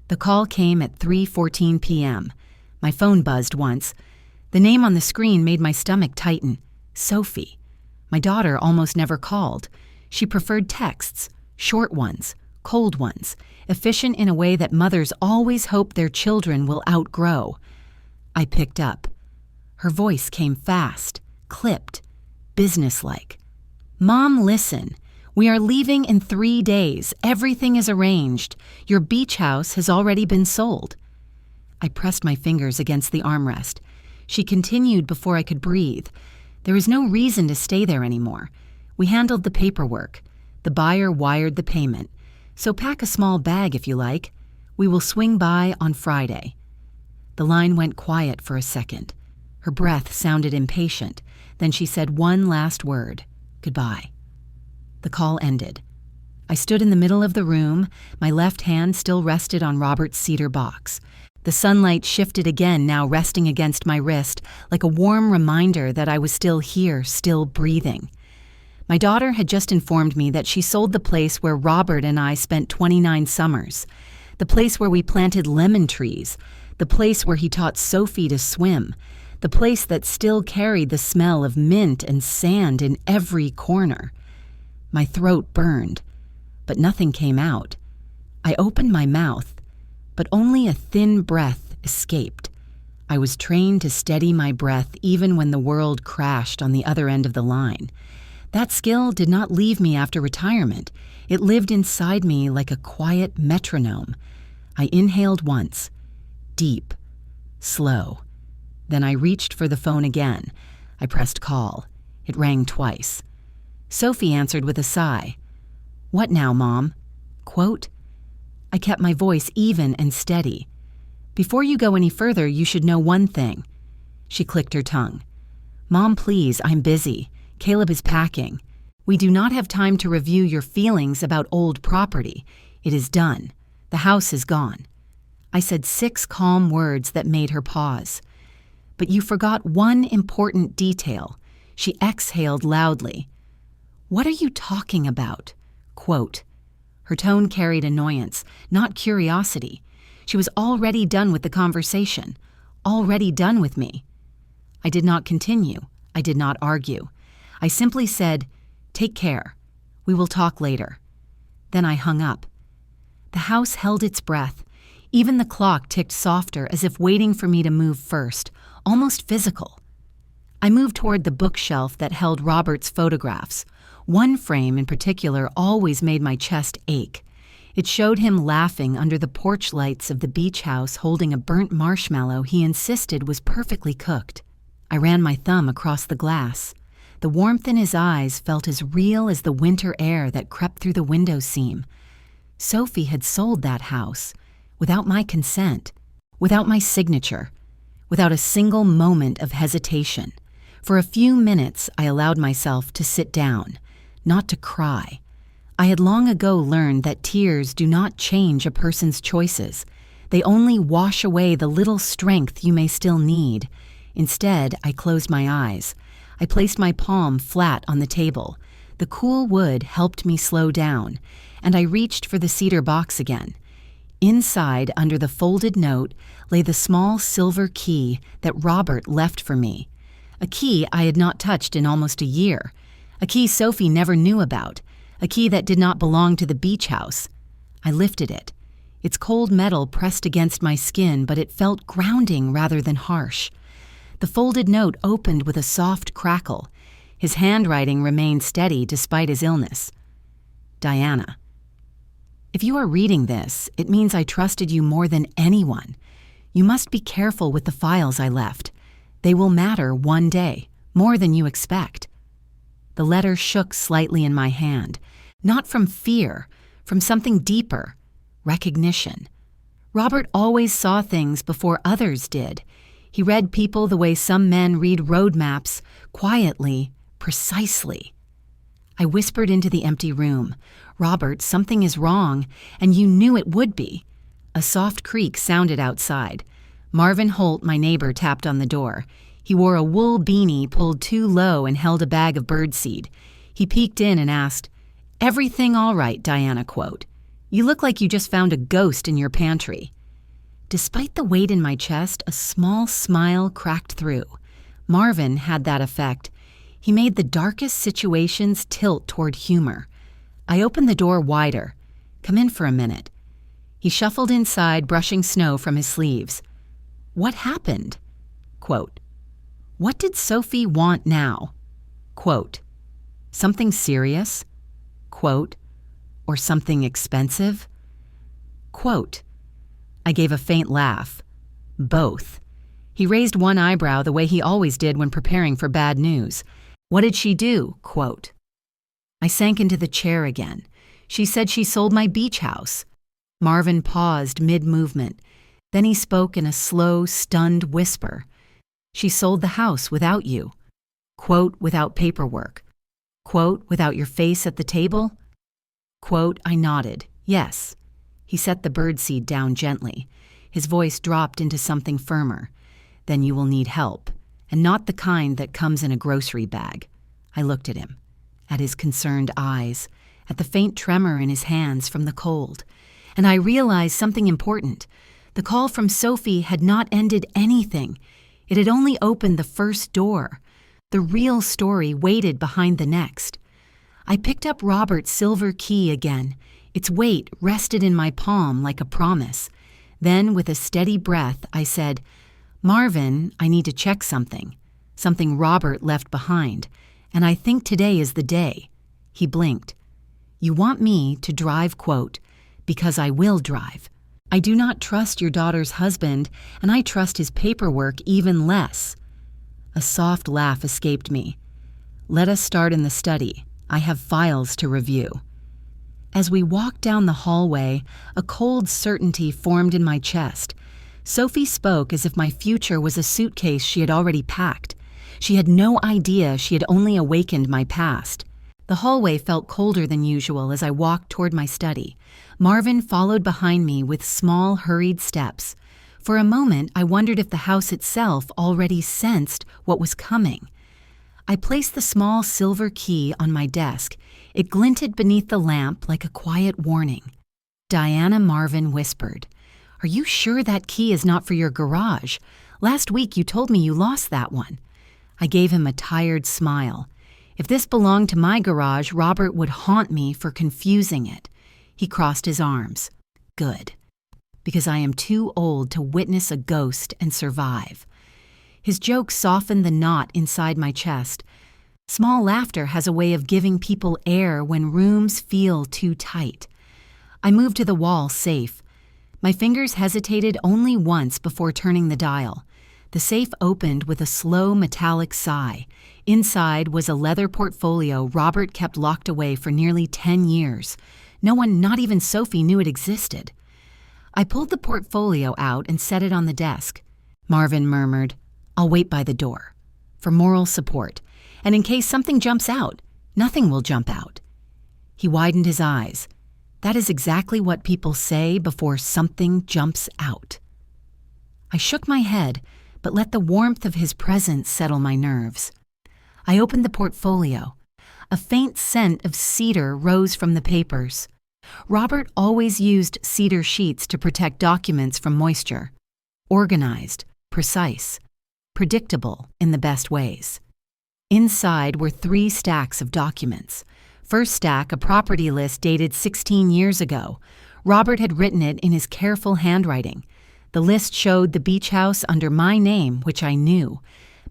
The call came at 3:14 p.m. My phone buzzed once. The name on the screen made my stomach tighten. Sophie. My daughter almost never called. She preferred texts, short ones, cold ones, efficient in a way that mothers always hope their children will outgrow. I picked up. Her voice came fast, clipped, businesslike. "Mom, listen. We are leaving in 3 days. Everything is arranged. Your beach house has already been sold." I pressed my fingers against the armrest. She continued before I could breathe. There is no reason to stay there anymore. We handled the paperwork. The buyer wired the payment. So pack a small bag if you like. We will swing by on Friday. The line went quiet for a second. Her breath sounded impatient. Then she said one last word, "Goodbye." The call ended. I stood in the middle of the room. My left hand still rested on Robert's cedar box. The sunlight shifted again, now resting against my wrist, like a warm reminder that I was still here, still breathing. My daughter had just informed me that she sold the place where Robert and I spent 29 summers, the place where we planted lemon trees, the place where he taught Sophie to swim, the place that still carried the smell of mint and sand in every corner. My throat burned, but nothing came out. I opened my mouth, but only a thin breath escaped. I was trained to steady my breath even when the world crashed on the other end of the line. That skill did not leave me after retirement. It lived inside me like a quiet metronome. I inhaled once, deep, slow. Then I reached for the phone again. I pressed call. It rang twice. Sophie answered with a sigh. "What now, Mom?" Quote? I kept my voice even and steady. "Before you go any further, you should know one thing." She clicked her tongue. "Mom, please, I'm busy. Caleb is packing. We do not have time to review your feelings about old property. It is done. The house is gone." I said 6 calm words that made her pause. "But you forgot one important detail." She exhaled loudly. "What are you talking about?" Quote. Her tone carried annoyance, not curiosity. She was already done with the conversation, already done with me. I did not continue. I did not argue. I simply said, "Take care. We will talk later." Then I hung up. The house held its breath. Even the clock ticked softer, as if waiting for me to move first, almost physical. I moved toward the bookshelf that held Robert's photographs. One frame in particular always made my chest ache. It showed him laughing under the porch lights of the beach house, holding a burnt marshmallow he insisted was perfectly cooked. I ran my thumb across the glass. The warmth in his eyes felt as real as the winter air that crept through the window seam. Sophie had sold that house, without my consent, without my signature, without a single moment of hesitation. For a few minutes, I allowed myself to sit down, not to cry. I had long ago learned that tears do not change a person's choices. They only wash away the little strength you may still need. Instead, I closed my eyes. I placed my palm flat on the table. The cool wood helped me slow down, and I reached for the cedar box again. Inside, under the folded note, lay the small silver key that Robert left for me. A key I had not touched in almost a year. A key Sophie never knew about. A key that did not belong to the beach house. I lifted it. Its cold metal pressed against my skin, but it felt grounding rather than harsh. The folded note opened with a soft crackle. His handwriting remained steady despite his illness. Diana. If you are reading this, it means I trusted you more than anyone. You must be careful with the files I left. They will matter one day, more than you expect. The letter shook slightly in my hand, not from fear, from something deeper, recognition. Robert always saw things before others did. He read people the way some men read road maps, quietly, precisely. I whispered into the empty room, "Robert, something is wrong, and you knew it would be." A soft creak sounded outside. Marvin Holt, my neighbor, tapped on the door. He wore a wool beanie pulled too low and held a bag of birdseed. He peeked in and asked, "Everything all right, Diana?" Quote. "You look like you just found a ghost in your pantry." Despite the weight in my chest, a small smile cracked through. Marvin had that effect. He made the darkest situations tilt toward humor. I opened the door wider. "Come in for a minute." He shuffled inside, brushing snow from his sleeves. "What happened?" Quote, "What did Sophie want now?" Quote, "Something serious?" Quote, "Or something expensive?" Quote, I gave a faint laugh. "Both." He raised one eyebrow the way he always did when preparing for bad news. "What did she do?" Quote. I sank into the chair again. "She said she sold my beach house." Marvin paused mid-movement. Then he spoke in a slow, stunned whisper. "She sold the house without you." Quote, "Without paperwork." Quote, "Without your face at the table?" Quote, I nodded. "Yes." He set the birdseed down gently. His voice dropped into something firmer. "Then you will need help, and not the kind that comes in a grocery bag." I looked at him, at his concerned eyes, at the faint tremor in his hands from the cold, and I realized something important. The call from Sophie had not ended anything. It had only opened the first door. The real story waited behind the next. I picked up Robert's silver key again. Its weight rested in my palm like a promise. Then, with a steady breath, I said, "Marvin, I need to check something. Something Robert left behind. And I think today is the day." He blinked. "You want me to drive," quote, "because I will drive. I do not trust your daughter's husband, and I trust his paperwork even less." A soft laugh escaped me. "Let us start in the study. I have files to review." As we walked down the hallway, a cold certainty formed in my chest. Sophie spoke as if my future was a suitcase she had already packed. She had no idea she had only awakened my past. The hallway felt colder than usual as I walked toward my study. Marvin followed behind me with small, hurried steps. For a moment, I wondered if the house itself already sensed what was coming. I placed the small silver key on my desk. It glinted beneath the lamp like a quiet warning. Diana, Marvin whispered, "Are you sure that key is not for your garage? Last week you told me you lost that one." I gave him a tired smile. If this belonged to my garage, Robert would haunt me for confusing it. He crossed his arms. "Good. Because I am too old to witness a ghost and survive." His joke softened the knot inside my chest. Small laughter has a way of giving people air when rooms feel too tight. I moved to the wall safe. My fingers hesitated only once before turning the dial. The safe opened with a slow metallic sigh. Inside was a leather portfolio Robert kept locked away for nearly 10 years. No one, not even Sophie, knew it existed. I pulled the portfolio out and set it on the desk. Marvin murmured, "I'll wait by the door. For moral support. And in case something jumps out, nothing will jump out." He widened his eyes. "That is exactly what people say before something jumps out." I shook my head, but let the warmth of his presence settle my nerves. I opened the portfolio. A faint scent of cedar rose from the papers. Robert always used cedar sheets to protect documents from moisture. Organized, precise, predictable in the best ways. Inside were 3 stacks of documents. First stack, a property list dated 16 years ago. Robert had written it in his careful handwriting. The list showed the beach house under my name, which I knew.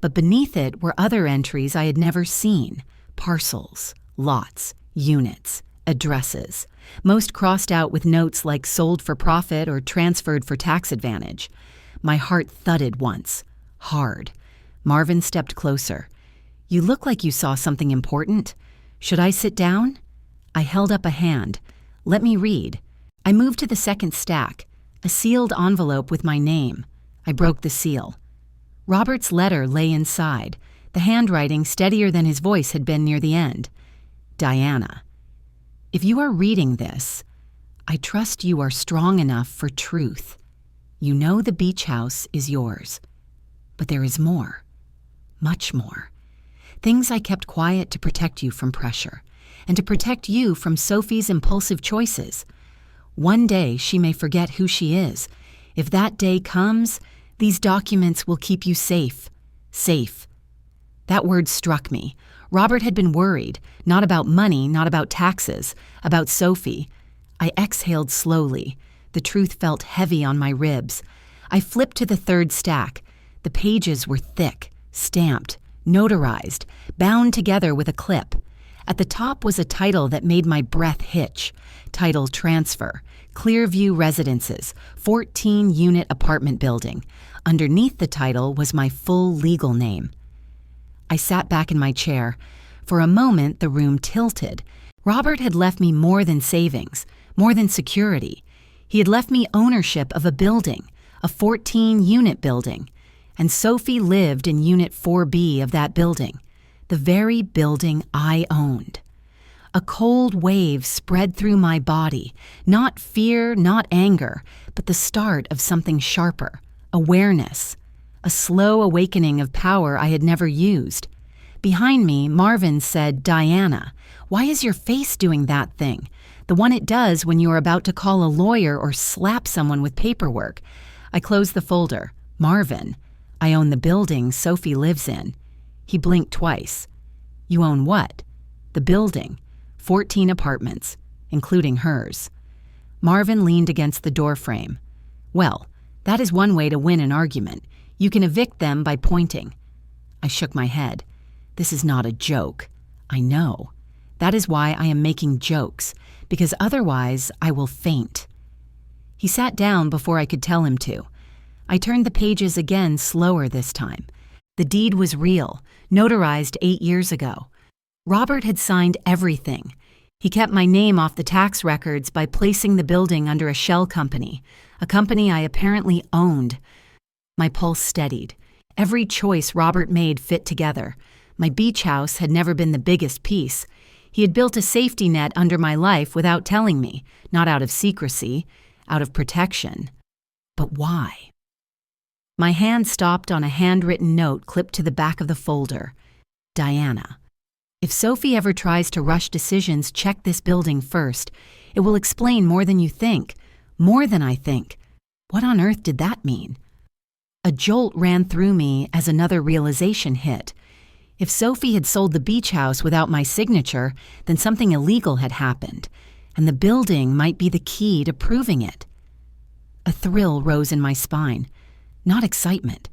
But beneath it were other entries I had never seen. Parcels, lots, units, addresses. Most crossed out with notes like sold for profit or transferred for tax advantage. My heart thudded once. Hard. Marvin stepped closer. "You look like you saw something important. Should I sit down?" I held up a hand. "Let me read." I moved to the second stack, a sealed envelope with my name. I broke the seal. Robert's letter lay inside, the handwriting steadier than his voice had been near the end. "Diana, if you are reading this, I trust you are strong enough for truth. You know the beach house is yours. But there is more. Much more. Things I kept quiet to protect you from pressure, and to protect you from Sophie's impulsive choices. One day she may forget who she is. If that day comes, these documents will keep you safe. Safe. That word struck me. Robert had been worried, not about money, not about taxes, about Sophie. I exhaled slowly. The truth felt heavy on my ribs. I flipped to the third stack. The pages were thick, stamped, notarized, bound together with a clip. At the top was a title that made my breath hitch. Title Transfer, Clearview Residences, 14-unit apartment building. Underneath the title was my full legal name. I sat back in my chair. For a moment, the room tilted. Robert had left me more than savings, more than security. He had left me ownership of a building, a 14-unit building. And Sophie lived in Unit 4B of that building, the very building I owned. A cold wave spread through my body, not fear, not anger, but the start of something sharper, awareness, a slow awakening of power I had never used. Behind me, Marvin said, "Diana, why is your face doing that thing? The one it does when you are about to call a lawyer or slap someone with paperwork." I closed the folder. "Marvin, I own the building Sophie lives in." He blinked twice. "You own what?" "The building. 14 apartments, including hers." Marvin leaned against the doorframe. "Well, that is one way to win an argument. You can evict them by pointing." I shook my head. "This is not a joke." "I know. That is why I am making jokes, because otherwise I will faint." He sat down before I could tell him to. I turned the pages again, slower this time. The deed was real, notarized 8 years ago. Robert had signed everything. He kept my name off the tax records by placing the building under a shell company, a company I apparently owned. My pulse steadied. Every choice Robert made fit together. My beach house had never been the biggest piece. He had built a safety net under my life without telling me, not out of secrecy, out of protection. But why? My hand stopped on a handwritten note clipped to the back of the folder. "Diana, if Sophie ever tries to rush decisions, check this building first. It will explain more than you think, more than I think." What on earth did that mean? A jolt ran through me as another realization hit. If Sophie had sold the beach house without my signature, then something illegal had happened, and the building might be the key to proving it. A thrill rose in my spine. Not excitement,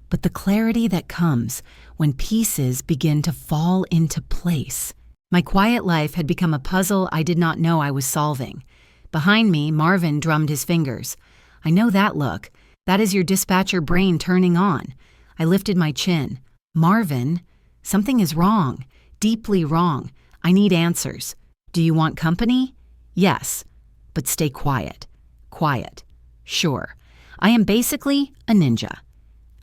but the clarity that comes when pieces begin to fall into place. My quiet life had become a puzzle I did not know I was solving. Behind me, Marvin drummed his fingers. "I know that look. That is your dispatcher brain turning on." I lifted my chin. "Marvin, something is wrong, deeply wrong. I need answers. Do you want company?" "Yes, but stay quiet." "Quiet. Sure. I am basically a ninja."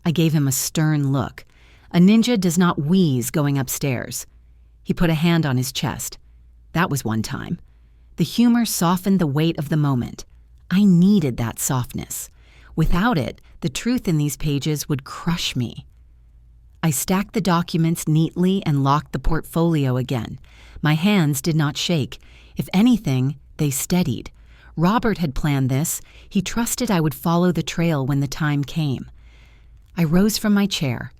I gave him a stern look. A ninja does not wheeze going upstairs. He put a hand on his chest. That was one time. The humor softened the weight of the moment. I needed that softness. Without it, the truth in these pages would crush me. I stacked the documents neatly and locked the portfolio again. My hands did not shake. If anything, they steadied. Robert had planned this. He trusted I would follow the trail when the time came. I rose from my chair.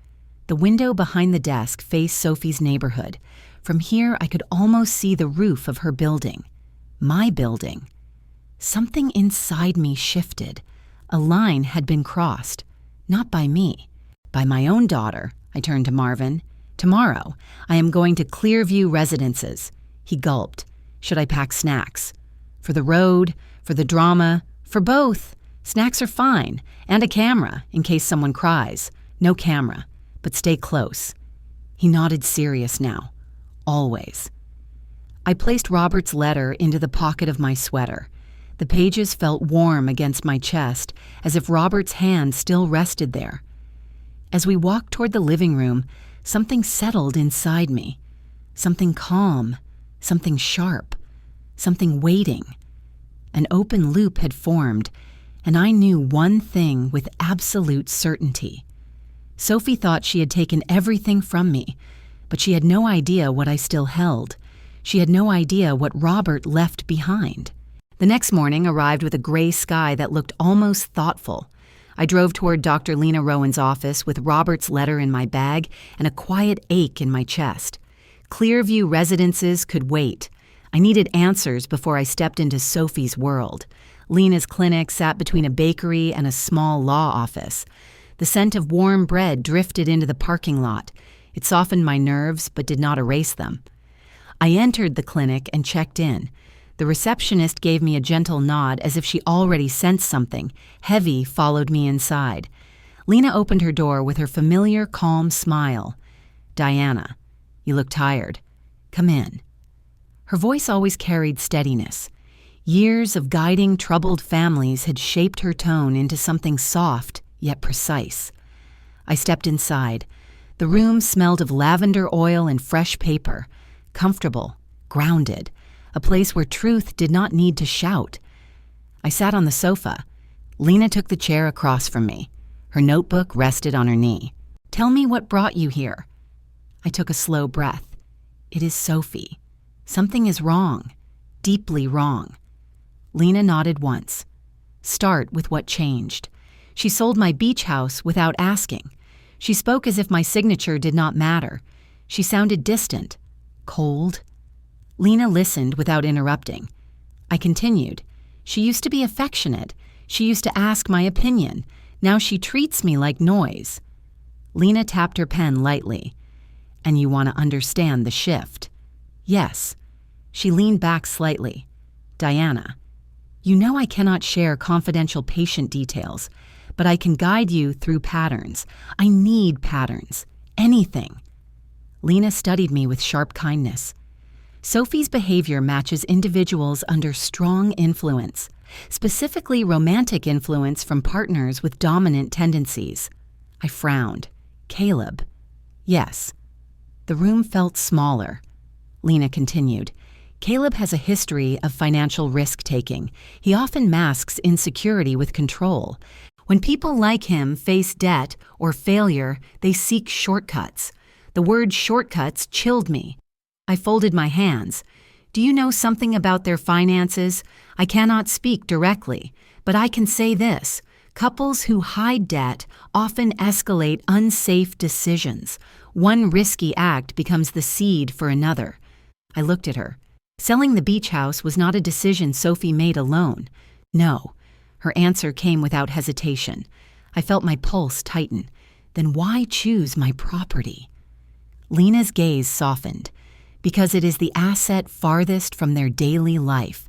The window behind the desk faced Sophie's neighborhood. From here, I could almost see the roof of her building. My building. Something inside me shifted. A line had been crossed. Not by me. By my own daughter. I turned to Marvin. "Tomorrow, I am going to Clearview Residences." He gulped. "Should I pack snacks?" "For the road, for the drama, for both. Snacks are fine, and a camera, in case someone cries. No camera, but stay close." He nodded, serious now. "Always." I placed Robert's letter into the pocket of my sweater. The pages felt warm against my chest, as if Robert's hand still rested there. As we walked toward the living room, something settled inside me. Something calm, something sharp, something waiting. An open loop had formed, and I knew one thing with absolute certainty. Sophie thought she had taken everything from me, but she had no idea what I still held. She had no idea what Robert left behind. The next morning arrived with a gray sky that looked almost thoughtful. I drove toward Dr. Lena Rowan's office with Robert's letter in my bag and a quiet ache in my chest. Clearview Residences could wait. I needed answers before I stepped into Sophie's world. Lena's clinic sat between a bakery and a small law office. The scent of warm bread drifted into the parking lot. It softened my nerves but did not erase them. I entered the clinic and checked in. The receptionist gave me a gentle nod as if she already sensed something. Heavy followed me inside. Lena opened her door with her familiar, calm smile. "Diana, you look tired. Come in." Her voice always carried steadiness. Years of guiding troubled families had shaped her tone into something soft yet precise. I stepped inside. The room smelled of lavender oil and fresh paper. Comfortable, grounded, a place where truth did not need to shout. I sat on the sofa. Lena took the chair across from me. Her notebook rested on her knee. "Tell me what brought you here." I took a slow breath. "It is Sophie. Something is wrong, deeply wrong." Lena nodded once. "Start with what changed." She sold my beach house without asking. She spoke as if my signature did not matter. She sounded distant, cold. Lena listened without interrupting. I continued. "She used to be affectionate. She used to ask my opinion. Now she treats me like noise." Lena tapped her pen lightly. "And you want to understand the shift?" "Yes." She leaned back slightly. "Diana, you know I cannot share confidential patient details, but I can guide you through patterns. I need patterns. Anything." Lena studied me with sharp kindness. "Sophie's behavior matches individuals under strong influence, specifically romantic influence from partners with dominant tendencies." I frowned. "Caleb?" "Yes." The room felt smaller. Lena continued. "Caleb has a history of financial risk-taking. He often masks insecurity with control. When people like him face debt or failure, they seek shortcuts. The word shortcuts chilled me. I folded my hands. "Do you know something about their finances? I cannot speak directly, but I can say this. Couples who hide debt often escalate unsafe decisions. One risky act becomes the seed for another." I looked at her. Selling the beach house was not a decision Sophie made alone. No. Her answer came without hesitation. I felt my pulse tighten. Then why choose my property? Lena's gaze softened. "Because it is the asset farthest from their daily life.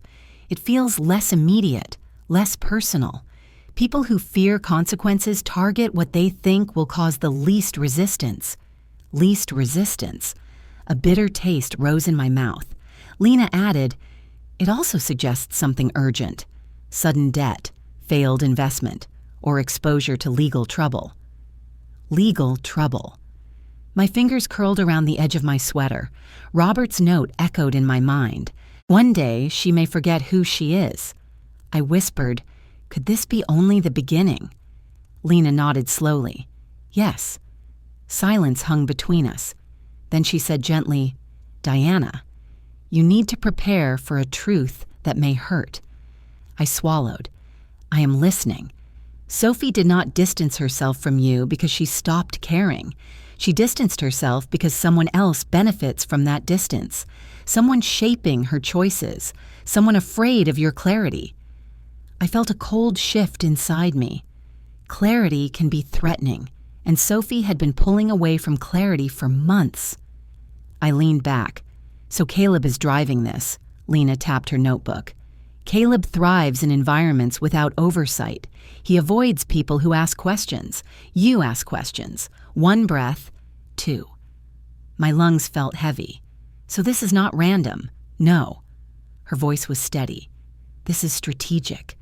It feels less immediate, less personal. People who fear consequences target what they think will cause the least resistance." Least resistance. A bitter taste rose in my mouth. Lena added, "It also suggests something urgent. Sudden debt, failed investment, or exposure to legal trouble." Legal trouble. My fingers curled around the edge of my sweater. Robert's note echoed in my mind. "One day she may forget who she is." I whispered, "Could this be only the beginning?" Lena nodded slowly. "Yes." Silence hung between us. Then she said gently, "Diana, you need to prepare for a truth that may hurt." I swallowed. "I am listening. Sophie did not distance herself from you because she stopped caring. She distanced herself because someone else benefits from that distance. Someone shaping her choices. Someone afraid of your clarity." I felt a cold shift inside me. Clarity can be threatening, and Sophie had been pulling away from clarity for months. I leaned back. "So Caleb is driving this." Lena tapped her notebook. "Caleb thrives in environments without oversight. He avoids people who ask questions. You ask questions. One breath, two." My lungs felt heavy. "So this is not random." "No." Her voice was steady. "This is strategic."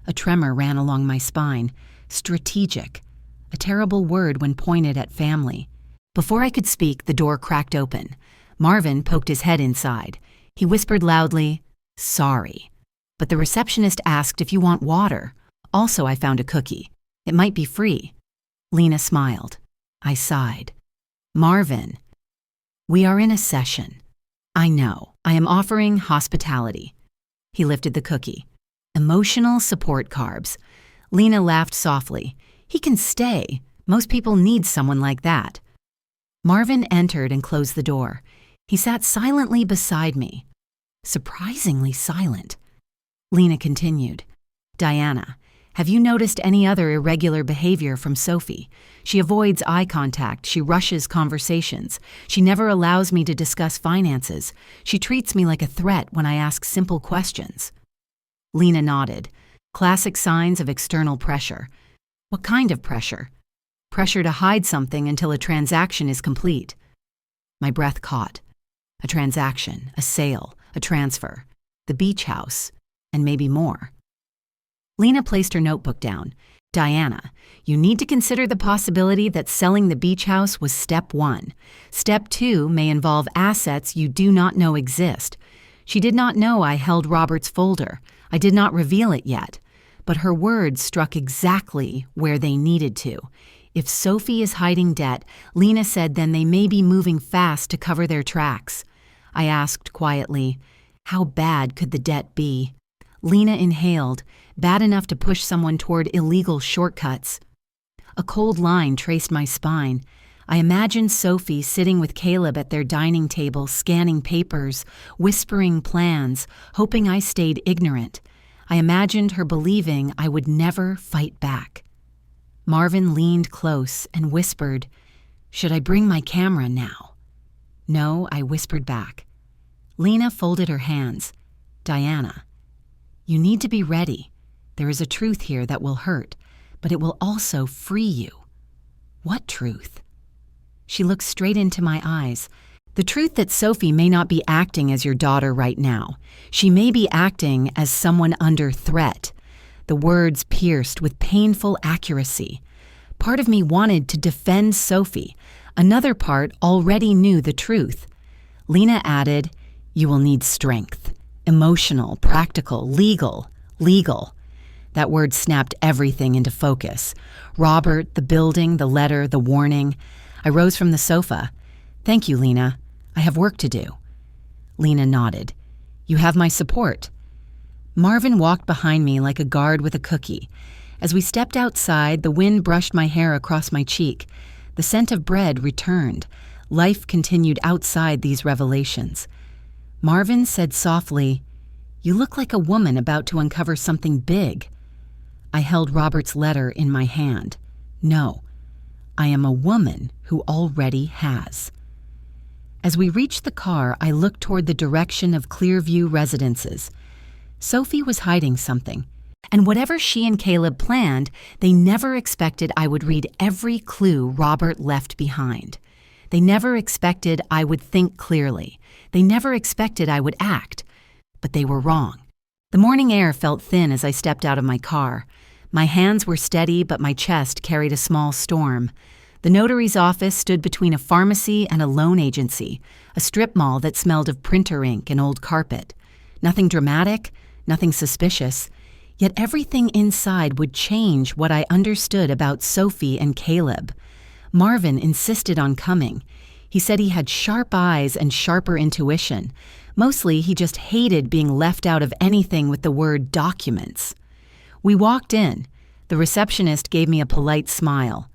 A tremor ran along my spine. Strategic. A terrible word when pointed at family. Before I could speak, the door cracked open. Marvin poked his head inside. He whispered loudly, "Sorry." But the receptionist asked if you want water. Also, I found a cookie. It might be free. Lena smiled. I sighed. "Marvin, we are in a session. I know. I am offering hospitality." He lifted the cookie. Emotional support carbs. Lena laughed softly. He can stay. Most people need someone like that. Marvin entered and closed the door. He sat silently beside me. Surprisingly silent. Lena continued. Diana, have you noticed any other irregular behavior from Sophie? She avoids eye contact. She rushes conversations. She never allows me to discuss finances. She treats me like a threat when I ask simple questions. Lena nodded. Classic signs of external pressure. What kind of pressure? Pressure to hide something until a transaction is complete. My breath caught. A transaction, a sale, a transfer, the beach house, and maybe more. Lena placed her notebook down. Diana, you need to consider the possibility that selling the beach house was step 1. Step 2 may involve assets you do not know exist. She did not know I held Robert's folder. I did not reveal it yet. But her words struck exactly where they needed to. If Sophie is hiding debt, Lena said then they may be moving fast to cover their tracks. I asked quietly, how bad could the debt be? Lena inhaled, bad enough to push someone toward illegal shortcuts. A cold line traced my spine. I imagined Sophie sitting with Caleb at their dining table, scanning papers, whispering plans, hoping I stayed ignorant. I imagined her believing I would never fight back. Marvin leaned close and whispered, should I bring my camera now? No, I whispered back. Lena folded her hands. Diana, you need to be ready. There is a truth here that will hurt, but it will also free you. What truth? She looked straight into my eyes. The truth that Sophie may not be acting as your daughter right now. She may be acting as someone under threat. The words pierced with painful accuracy. Part of me wanted to defend Sophie. Another part already knew the truth. Lena added, you will need strength. Emotional, practical, legal. That word snapped everything into focus. Robert, the building, the letter, the warning. I rose from the sofa. Thank you, Lena. I have work to do. Lena nodded. You have my support. Marvin walked behind me like a guard with a cookie. As we stepped outside, the wind brushed my hair across my cheek. The scent of bread returned. Life continued outside these revelations. Marvin said softly, you look like a woman about to uncover something big. I held Robert's letter in my hand. No, I am a woman who already has. As we reached the car, I looked toward the direction of Clearview Residences. Sophie was hiding something, and whatever she and Caleb planned, they never expected I would read every clue Robert left behind. They never expected I would think clearly. They never expected I would act. But they were wrong. The morning air felt thin as I stepped out of my car. My hands were steady, but my chest carried a small storm. The notary's office stood between a pharmacy and a loan agency, a strip mall that smelled of printer ink and old carpet. Nothing dramatic, nothing suspicious. Yet everything inside would change what I understood about Sophie and Caleb. Marvin insisted on coming. He said he had sharp eyes and sharper intuition. Mostly, he just hated being left out of anything with the word documents. We walked in. The receptionist gave me a polite smile.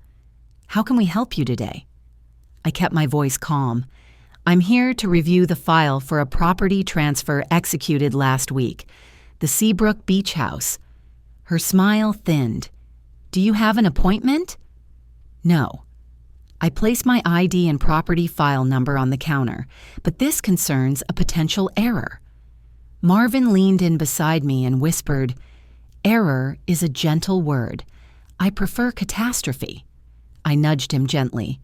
How can we help you today? I kept my voice calm. I'm here to review the file for a property transfer executed last week. The Seabrook Beach House. Her smile thinned. Do you have an appointment? No. I placed my ID and property file number on the counter, but this concerns a potential error. Marvin leaned in beside me and whispered, error is a gentle word. I prefer catastrophe. I nudged him gently.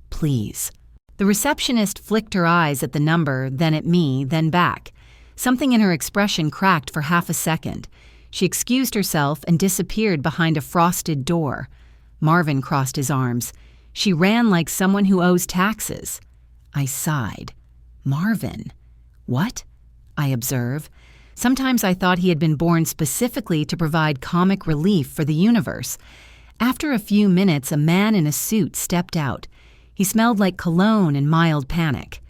Please. The receptionist flicked her eyes at the number, then at me, then back. Something in her expression cracked for half a second. She excused herself and disappeared behind a frosted door. Marvin crossed his arms. She ran like someone who owes taxes. I sighed. Marvin. What? I observe. Sometimes I thought he had been born specifically to provide comic relief for the universe. After a few minutes, a man in a suit stepped out. He smelled like cologne and mild panic.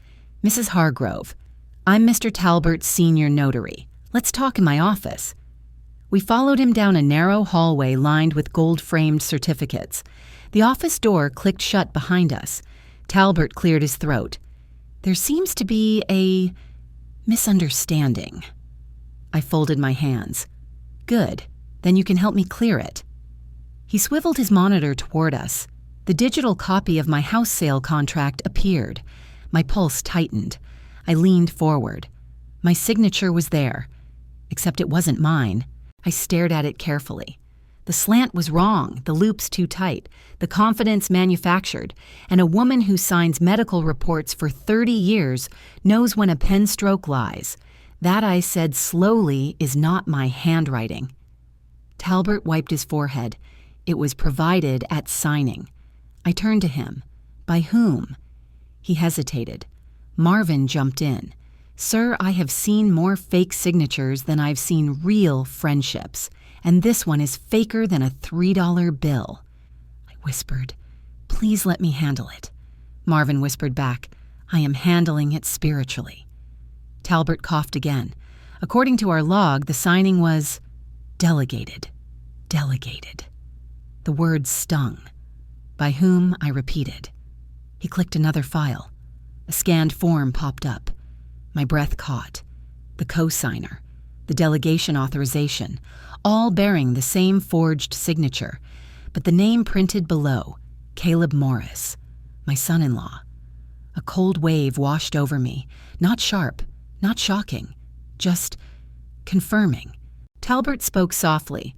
Mrs. Hargrove, I'm Mr. Talbert's senior notary. Let's talk in my office. We followed him down a narrow hallway lined with gold-framed certificates. The office door clicked shut behind us. Talbert cleared his throat. There seems to be a misunderstanding. I folded my hands. Good. Then you can help me clear it. He swiveled his monitor toward us. The digital copy of my house sale contract appeared. My pulse tightened. I leaned forward. My signature was there, except it wasn't mine. I stared at it carefully. The slant was wrong, the loops too tight, the confidence manufactured, and a woman who signs medical reports for 30 years knows when a pen stroke lies. That, I said slowly, is not my handwriting. Talbert wiped his forehead. It was provided at signing. I turned to him. By whom? He hesitated. Marvin jumped in. Sir, I have seen more fake signatures than I've seen real friendships, and this one is faker than a $3 bill. I whispered, Please let me handle it. Marvin whispered back, I am handling it spiritually. Talbert coughed again. According to our log, the signing was delegated. Delegated. The words stung. By whom, I repeated. He clicked another file. A scanned form popped up. My breath caught. The co-signer, the delegation authorization, all bearing the same forged signature, but the name printed below, Caleb Morris, my son-in-law. A cold wave washed over me, not sharp, not shocking, just confirming. Talbert spoke softly.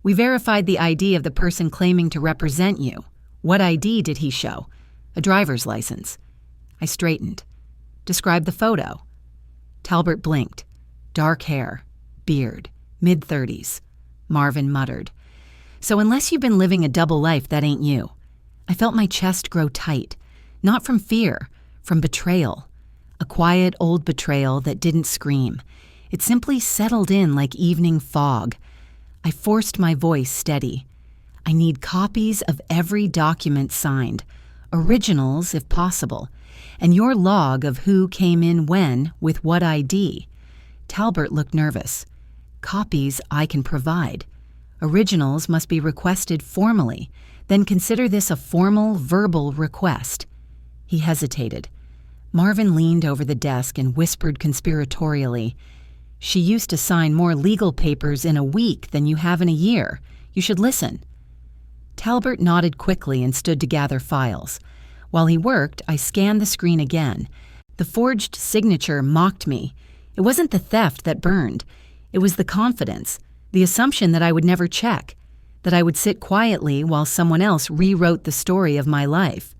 We verified the ID of the person claiming to represent you. What ID did he show? A driver's license. I straightened. Describe the photo. Talbert blinked. Dark hair, beard, mid-30s. Marvin muttered. So unless you've been living a double life, that ain't you. I felt my chest grow tight. Not from fear, from betrayal. A quiet old betrayal that didn't scream. It simply settled in like evening fog. I forced my voice steady. I need copies of every document signed. Originals, if possible. And your log of who came in when, with what ID. Talbert looked nervous. Copies I can provide. Originals must be requested formally. Then consider this a formal, verbal request. He hesitated. Marvin leaned over the desk and whispered conspiratorially, She used to sign more legal papers in a week than you have in a year. You should listen. Talbert nodded quickly and stood to gather files. While he worked, I scanned the screen again. The forged signature mocked me. It wasn't the theft that burned. It was the confidence, the assumption that I would never check, that I would sit quietly while someone else rewrote the story of my life.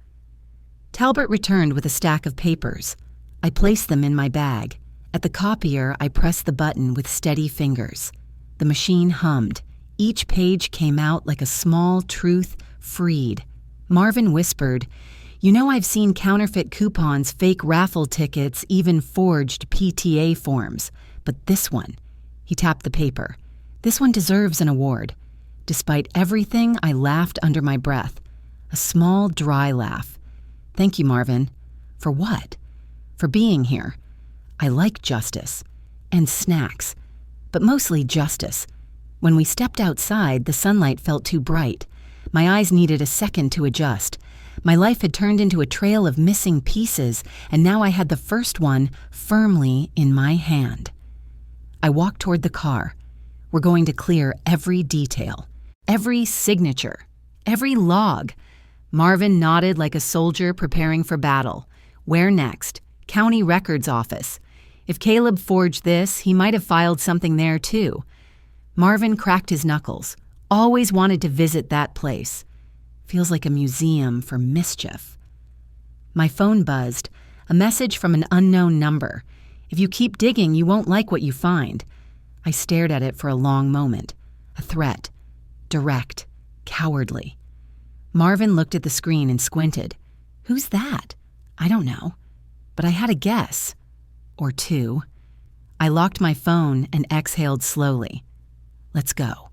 Talbert returned with a stack of papers. I placed them in my bag. At the copier, I pressed the button with steady fingers. The machine hummed. Each page came out like a small truth freed. Marvin whispered, You know I've seen counterfeit coupons, fake raffle tickets, even forged PTA forms. But this one, he tapped the paper. This one deserves an award. Despite everything, I laughed under my breath. A small, dry laugh. Thank you, Marvin. For what? For being here. I like justice. And snacks. But mostly justice. When we stepped outside, the sunlight felt too bright. My eyes needed a second to adjust. My life had turned into a trail of missing pieces, and now I had the first one firmly in my hand. I walked toward the car. We're going to clear every detail, every signature, every log. Marvin nodded like a soldier preparing for battle. Where next? County Records Office. If Caleb forged this, he might have filed something there too. Marvin cracked his knuckles. Always wanted to visit that place. Feels like a museum for mischief. My phone buzzed. A message from an unknown number. If you keep digging, you won't like what you find. I stared at it for a long moment. A threat. Direct. Cowardly. Marvin looked at the screen and squinted. Who's that? I don't know. But I had a guess. Or two. I locked my phone and exhaled slowly. Let's go.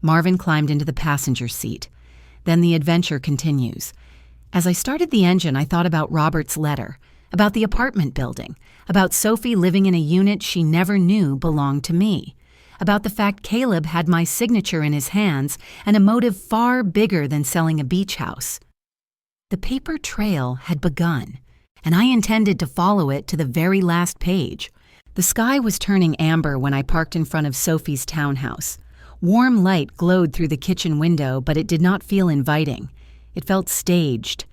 Marvin climbed into the passenger seat. Then the adventure continues. As I started the engine, I thought about Robert's letter, about the apartment building, about Sophie living in a unit she never knew belonged to me, about the fact Caleb had my signature in his hands and a motive far bigger than selling a beach house. The paper trail had begun, and I intended to follow it to the very last page. The sky was turning amber when I parked in front of Sophie's townhouse. Warm light glowed through the kitchen window, but it did not feel inviting. It felt staged.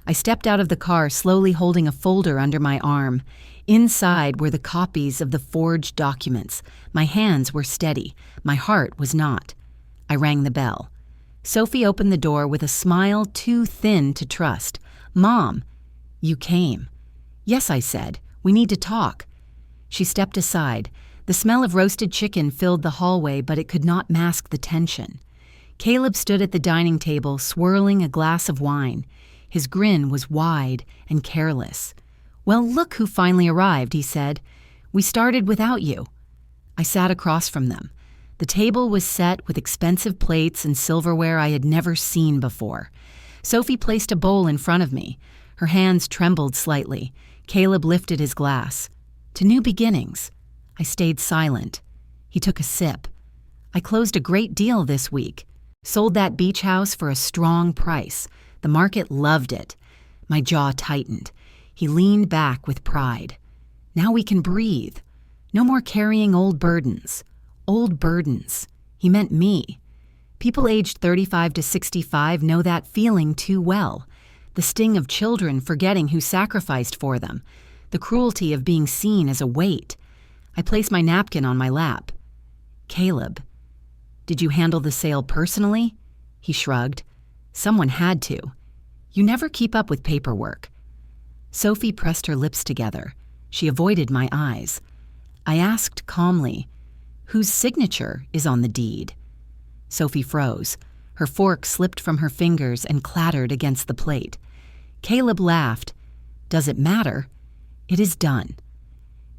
I stepped out of the car, slowly holding a folder under my arm. Inside were the copies of the forged documents. My hands were steady. My heart was not. I rang the bell. Sophie opened the door with a smile too thin to trust. "Mom." "You came." "Yes," I said. "We need to talk." She stepped aside. The smell of roasted chicken filled the hallway, but it could not mask the tension. Caleb stood at the dining table, swirling a glass of wine. His grin was wide and careless. "Well, look who finally arrived," he said. "We started without you." I sat across from them. The table was set with expensive plates and silverware I had never seen before. Sophie placed a bowl in front of me. Her hands trembled slightly. Caleb lifted his glass. "To new beginnings." I stayed silent. He took a sip. "I closed a great deal this week. Sold that beach house for a strong price. The market loved it." My jaw tightened. He leaned back with pride. "Now we can breathe. No more carrying old burdens." Old burdens. He meant me. People aged 35 to 65 know that feeling too well. The sting of children forgetting who sacrificed for them. The cruelty of being seen as a weight. I placed my napkin on my lap. "Caleb, did you handle the sale personally?" He shrugged. "Someone had to. You never keep up with paperwork." Sophie pressed her lips together. She avoided my eyes. I asked calmly, "Whose signature is on the deed?" Sophie froze. Her fork slipped from her fingers and clattered against the plate. Caleb laughed. "Does it matter? It is done.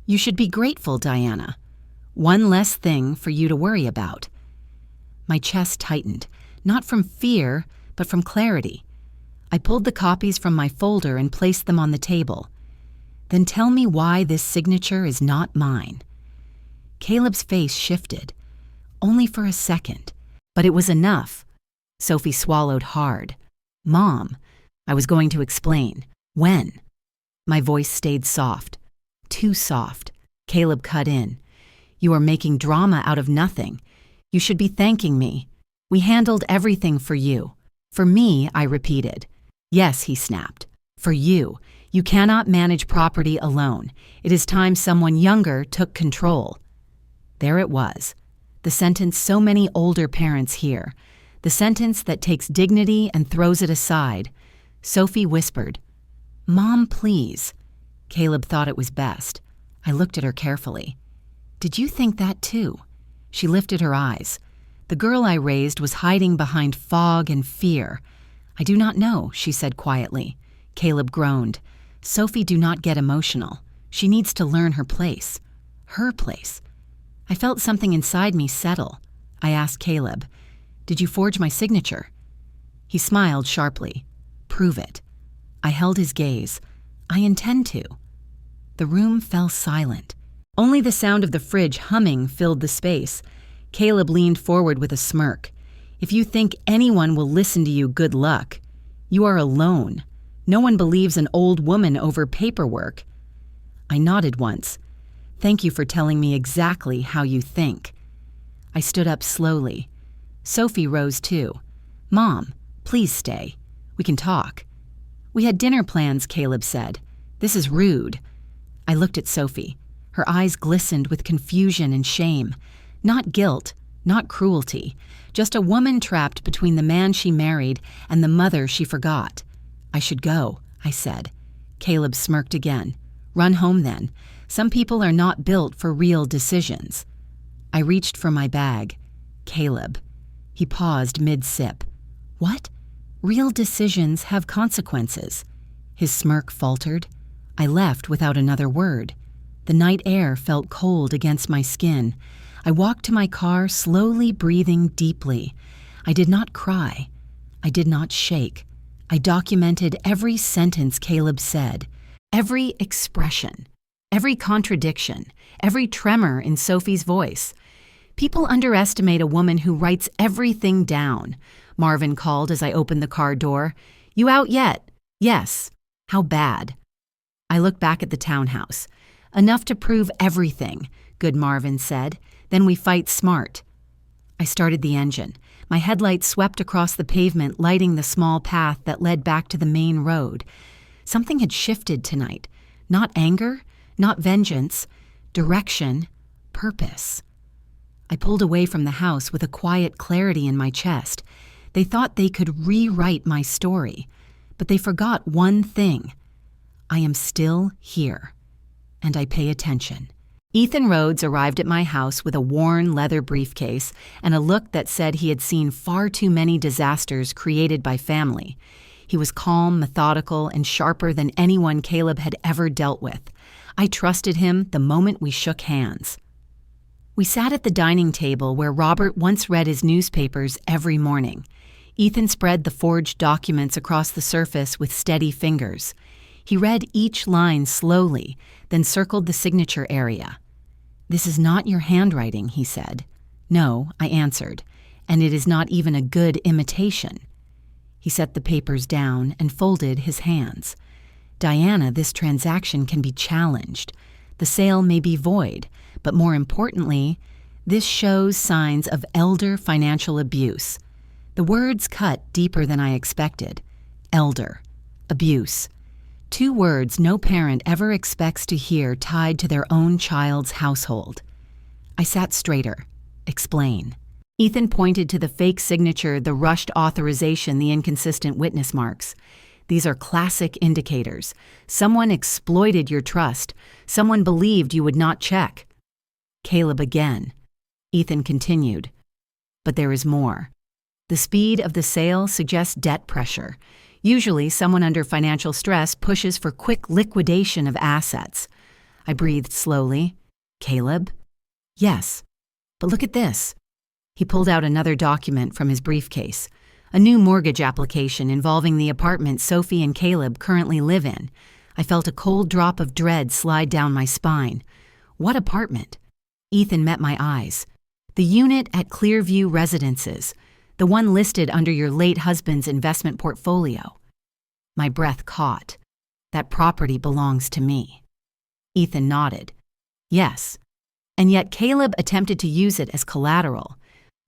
You should be grateful, Diana. One less thing for you to worry about." My chest tightened, not from fear, but from clarity. I pulled the copies from my folder and placed them on the table. "Then tell me why this signature is not mine." Caleb's face shifted, only for a second, but it was enough. Sophie swallowed hard. "Mom," I was going to explain. "When?" My voice stayed soft. Too soft. Caleb cut in. "You are making drama out of nothing. You should be thanking me. We handled everything for you." "For me," I repeated. "Yes," he snapped. "For you. You cannot manage property alone. It is time someone younger took control." There it was. The sentence so many older parents hear. The sentence that takes dignity and throws it aside. Sophie whispered, "Mom, please." Caleb thought it was best. I looked at her carefully. "Did you think that too?" She lifted her eyes. The girl I raised was hiding behind fog and fear. "I do not know," she said quietly. Caleb groaned. "Sophie, do not get emotional. She needs to learn her place." Her place. I felt something inside me settle. I asked Caleb, "Did you forge my signature?" He smiled sharply. "Prove it." I held his gaze. "I intend to." The room fell silent. Only the sound of the fridge humming filled the space. Caleb leaned forward with a smirk. "If you think anyone will listen to you, good luck. You are alone. No one believes an old woman over paperwork." I nodded once. "Thank you for telling me exactly how you think." I stood up slowly. Sophie rose too. "Mom, please stay. We can talk." "We had dinner plans," Caleb said. "This is rude." I looked at Sophie. Her eyes glistened with confusion and shame. Not guilt, not cruelty, just a woman trapped between the man she married and the mother she forgot. "I should go," I said. Caleb smirked again. "Run home then. Some people are not built for real decisions." I reached for my bag. "Caleb." He paused mid-sip. "What?" "Real decisions have consequences." His smirk faltered. I left without another word. The night air felt cold against my skin. I walked to my car, slowly breathing deeply. I did not cry. I did not shake. I documented every sentence Caleb said, every expression, every contradiction, every tremor in Sophie's voice. People underestimate a woman who writes everything down, Marvin called as I opened the car door. You out yet? Yes. How bad? I looked back at the townhouse. Enough to prove everything, good Marvin said. Then we fight smart. I started the engine. My headlights swept across the pavement, lighting the small path that led back to the main road. Something had shifted tonight. Not anger, not vengeance, direction, purpose. I pulled away from the house with a quiet clarity in my chest. They thought they could rewrite my story, but they forgot one thing. I am still here, and I pay attention. Ethan Rhodes arrived at my house with a worn leather briefcase and a look that said he had seen far too many disasters created by family. He was calm, methodical, and sharper than anyone Caleb had ever dealt with. I trusted him the moment we shook hands. We sat at the dining table where Robert once read his newspapers every morning. Ethan spread the forged documents across the surface with steady fingers. He read each line slowly, then circled the signature area. "This is not your handwriting," he said. "No," I answered, "and it is not even a good imitation." He set the papers down and folded his hands. "Diana, this transaction can be challenged. The sale may be void, but more importantly, this shows signs of elder financial abuse." The words cut deeper than I expected. Elder. Abuse. Two words no parent ever expects to hear tied to their own child's household. I sat straighter. "Explain." Ethan pointed to the fake signature, the rushed authorization, the inconsistent witness marks. "These are classic indicators. Someone exploited your trust. Someone believed you would not check." Caleb again. Ethan continued. "But there is more. The speed of the sale suggests debt pressure. Usually, someone under financial stress pushes for quick liquidation of assets." I breathed slowly. "Caleb?" "Yes. But look at this." He pulled out another document from his briefcase. A new mortgage application involving the apartment Sophie and Caleb currently live in. I felt a cold drop of dread slide down my spine. What apartment? Ethan met my eyes. "The unit at Clearview Residences. The one listed under your late husband's investment portfolio." My breath caught. "That property belongs to me." Ethan nodded. "Yes." And yet Caleb attempted to use it as collateral.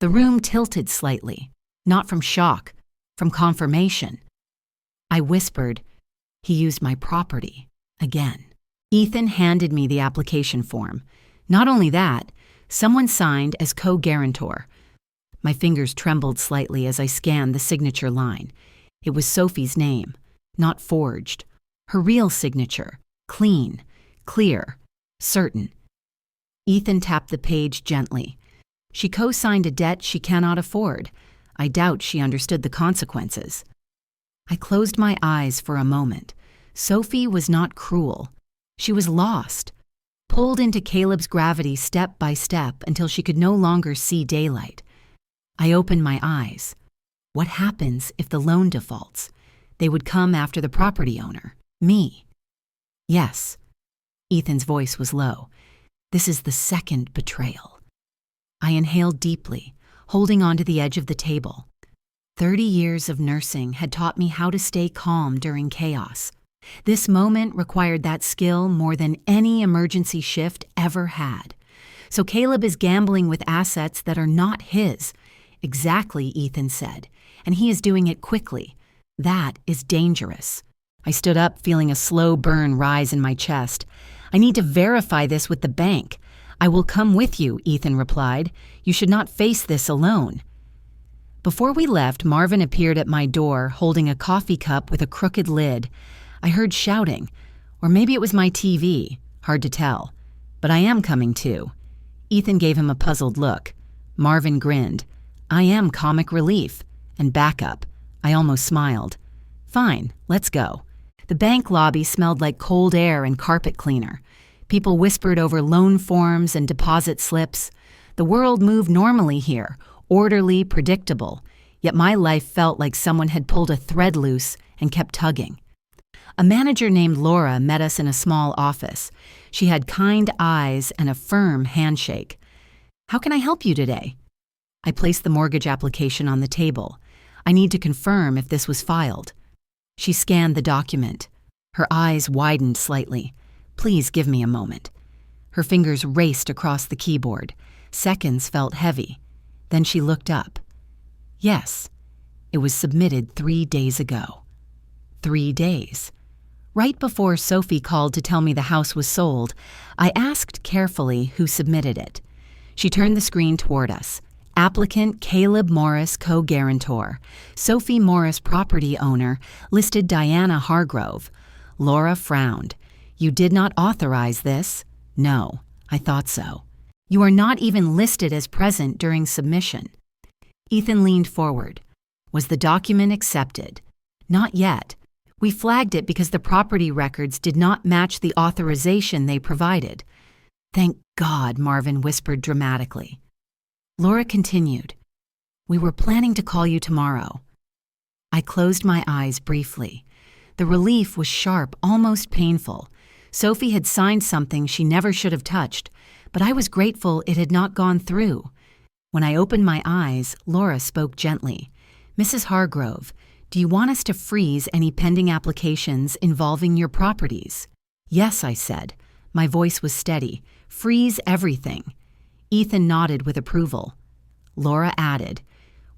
The room tilted slightly, not from shock, from confirmation. I whispered, "He used my property again." Ethan handed me the application form. Not only that, someone signed as co-guarantor. My fingers trembled slightly as I scanned the signature line. It was Sophie's name, not forged. Her real signature, clean, clear, certain. Ethan tapped the page gently. She co-signed a debt she cannot afford. I doubt she understood the consequences. I closed my eyes for a moment. Sophie was not cruel. She was lost, pulled into Caleb's gravity step by step until she could no longer see daylight. I opened my eyes. What happens if the loan defaults? They would come after the property owner, me. Yes. Ethan's voice was low. This is the second betrayal. I inhaled deeply, holding onto the edge of the table. 30 years of nursing had taught me how to stay calm during chaos. This moment required that skill more than any emergency shift ever had. So Caleb is gambling with assets that are not his. Exactly, Ethan said, and he is doing it quickly. That is dangerous. I stood up, feeling a slow burn rise in my chest. I need to verify this with the bank. "I will come with you," Ethan replied. "You should not face this alone." Before we left, Marvin appeared at my door, holding a coffee cup with a crooked lid. I heard shouting, or maybe it was my TV, hard to tell. "But I am coming too." Ethan gave him a puzzled look. Marvin grinned. "I am comic relief and backup." I almost smiled. "Fine, let's go." The bank lobby smelled like cold air and carpet cleaner. People whispered over loan forms and deposit slips. The world moved normally here, orderly, predictable, yet my life felt like someone had pulled a thread loose and kept tugging. A manager named Laura met us in a small office. She had kind eyes and a firm handshake. How can I help you today? I placed the mortgage application on the table. I need to confirm if this was filed. She scanned the document. Her eyes widened slightly. Please give me a moment. Her fingers raced across the keyboard. Seconds felt heavy. Then she looked up. Yes, it was submitted 3 days ago. 3 days. Right before Sophie called to tell me the house was sold, I asked carefully who submitted it. She turned the screen toward us. Applicant Caleb Morris, co-guarantor. Sophie Morris, property owner, listed Diana Hargrove. Laura frowned. You did not authorize this? No, I thought so. You are not even listed as present during submission. Ethan leaned forward. Was the document accepted? Not yet. We flagged it because the property records did not match the authorization they provided. Thank God, Marvin whispered dramatically. Laura continued. We were planning to call you tomorrow. I closed my eyes briefly. The relief was sharp, almost painful. Sophie had signed something she never should have touched, but I was grateful it had not gone through. When I opened my eyes, Laura spoke gently. Mrs. Hargrove, do you want us to freeze any pending applications involving your properties? Yes, I said. My voice was steady. Freeze everything. Ethan nodded with approval. Laura added,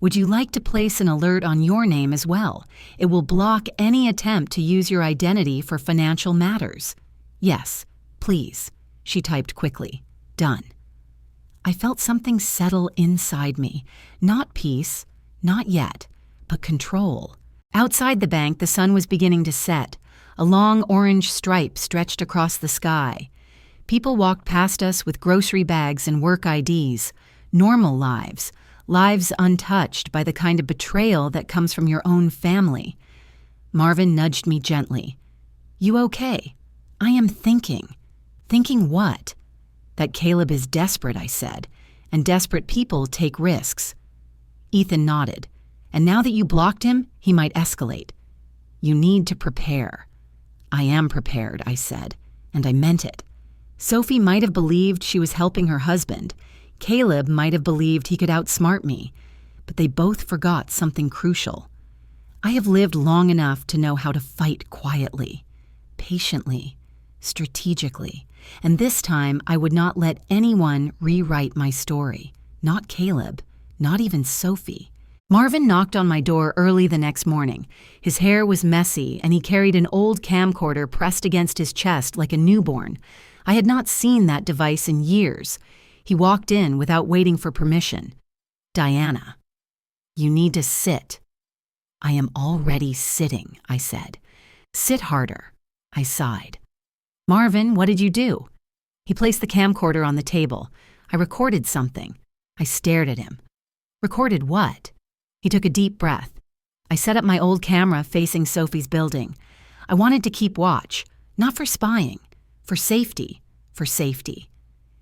would you like to place an alert on your name as well? It will block any attempt to use your identity for financial matters. Yes, please, she typed quickly. Done. I felt something settle inside me. Not peace, not yet, but control. Outside the bank, the sun was beginning to set. A long orange stripe stretched across the sky. People walked past us with grocery bags and work IDs. Normal lives. Lives untouched by the kind of betrayal that comes from your own family. Marvin nudged me gently. You okay? I am thinking. Thinking what? That Caleb is desperate, I said, and desperate people take risks. Ethan nodded. And now that you blocked him, he might escalate. You need to prepare. I am prepared, I said, and I meant it. Sophie might have believed she was helping her husband. Caleb might have believed he could outsmart me, but they both forgot something crucial. I have lived long enough to know how to fight quietly, patiently, strategically, and this time I would not let anyone rewrite my story. Not Caleb, not even Sophie. Marvin knocked on my door early the next morning. His hair was messy, and he carried an old camcorder pressed against his chest like a newborn. I had not seen that device in years. He walked in without waiting for permission. Diana, you need to sit. I am already sitting, I said. Sit harder. I sighed. Marvin, what did you do? He placed the camcorder on the table. I recorded something. I stared at him. Recorded what? He took a deep breath. I set up my old camera facing Sophie's building. I wanted to keep watch, not for spying, for safety, for safety.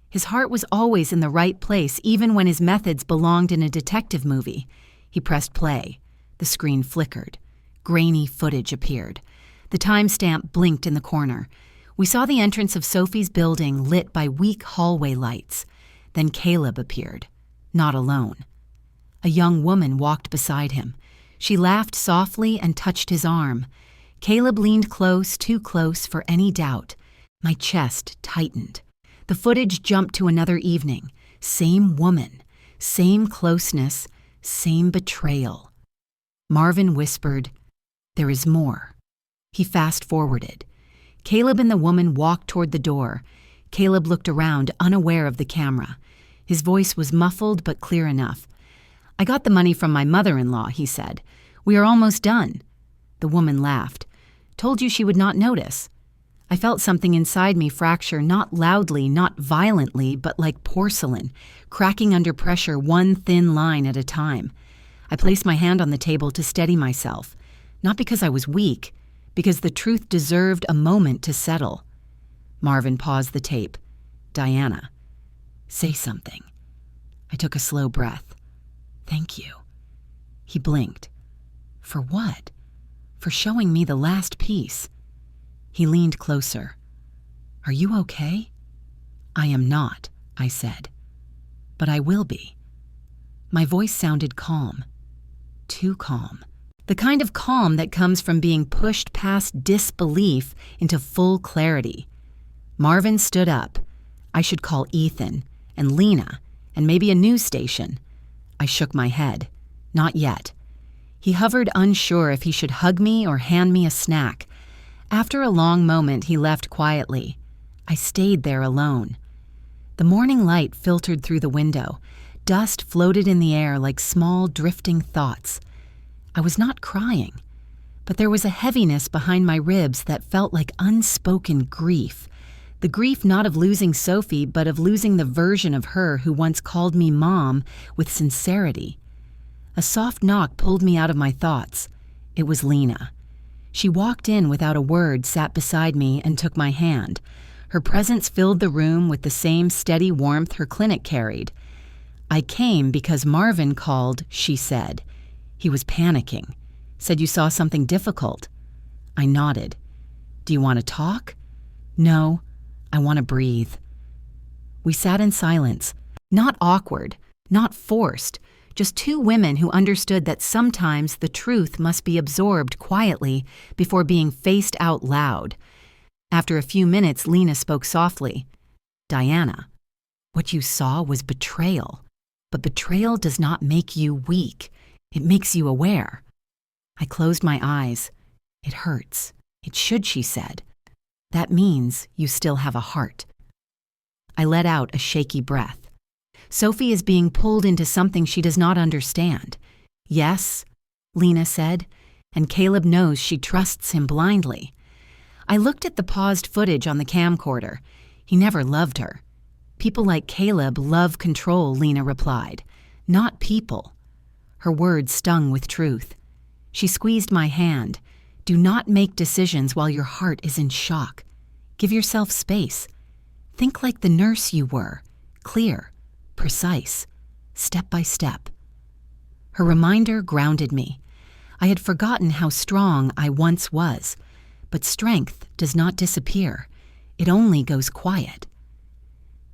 His heart was always in the right place, even when his methods belonged in a detective movie. He pressed play. The screen flickered. Grainy footage appeared. The timestamp blinked in the corner. We saw the entrance of Sophie's building lit by weak hallway lights. Then Caleb appeared, not alone. A young woman walked beside him. She laughed softly and touched his arm. Caleb leaned close, too close for any doubt. My chest tightened. The footage jumped to another evening. Same woman, same closeness, same betrayal. Marvin whispered, there is more. He fast-forwarded. Caleb and the woman walked toward the door. Caleb looked around, unaware of the camera. His voice was muffled but clear enough. I got the money from my mother-in-law, he said. We are almost done. The woman laughed. Told you she would not notice. I felt something inside me fracture, not loudly, not violently, but like porcelain, cracking under pressure, one thin line at a time. I placed my hand on the table to steady myself, not because I was weak, because the truth deserved a moment to settle. Marvin paused the tape. Diana, say something. I took a slow breath. Thank you. He blinked. For what? For showing me the last piece. He leaned closer. Are you okay? I am not, I said. but I will be. My voice sounded calm. Too calm. The kind of calm that comes from being pushed past disbelief into full clarity. Marvin stood up. I should call Ethan and Lena and maybe a news station. I shook my head. Not yet. He hovered, unsure if he should hug me or hand me a snack. After a long moment, he left quietly. I stayed there alone. The morning light filtered through the window. Dust floated in the air like small drifting thoughts. I was not crying, but there was a heaviness behind my ribs that felt like unspoken grief. The grief not of losing Sophie, but of losing the version of her who once called me Mom with sincerity. A soft knock pulled me out of my thoughts. It was Lena. She walked in without a word, sat beside me, and took my hand. Her presence filled the room with the same steady warmth her clinic carried. I came because Marvin called, she said. He was panicking. Said you saw something difficult. I nodded. Do you want to talk? No, I want to breathe. We sat in silence. Not awkward, not forced, just two women who understood that sometimes the truth must be absorbed quietly before being faced out loud. After a few minutes, Lena spoke softly. Diana, what you saw was betrayal. But betrayal does not make you weak. It makes you aware. I closed my eyes. It hurts. It should, she said. That means you still have a heart. I let out a shaky breath. Sophie is being pulled into something she does not understand. Yes, Lena said, and Caleb knows she trusts him blindly. I looked at the paused footage on the camcorder. He never loved her. People like Caleb love control, Lena replied. Not people. Her words stung with truth. She squeezed my hand. Do not make decisions while your heart is in shock. Give yourself space. Think like the nurse you were. Clear, precise, step by step. Her reminder grounded me. I had forgotten how strong I once was. But strength does not disappear. It only goes quiet.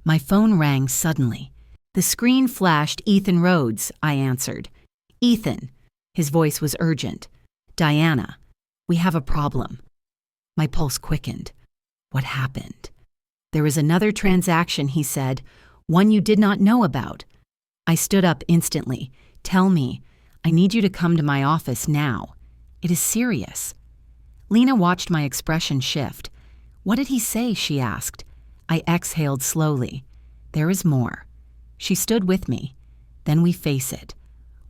My phone rang suddenly. The screen flashed Ethan Rhodes, I answered. Ethan. His voice was urgent. Diana, we have a problem. My pulse quickened. What happened? There is another transaction, he said, one you did not know about. I stood up instantly. Tell me. I need you to come to my office now. It is serious. Lena watched my expression shift. What did he say? She asked. I exhaled slowly. There is more. She stood with me. Then we face it.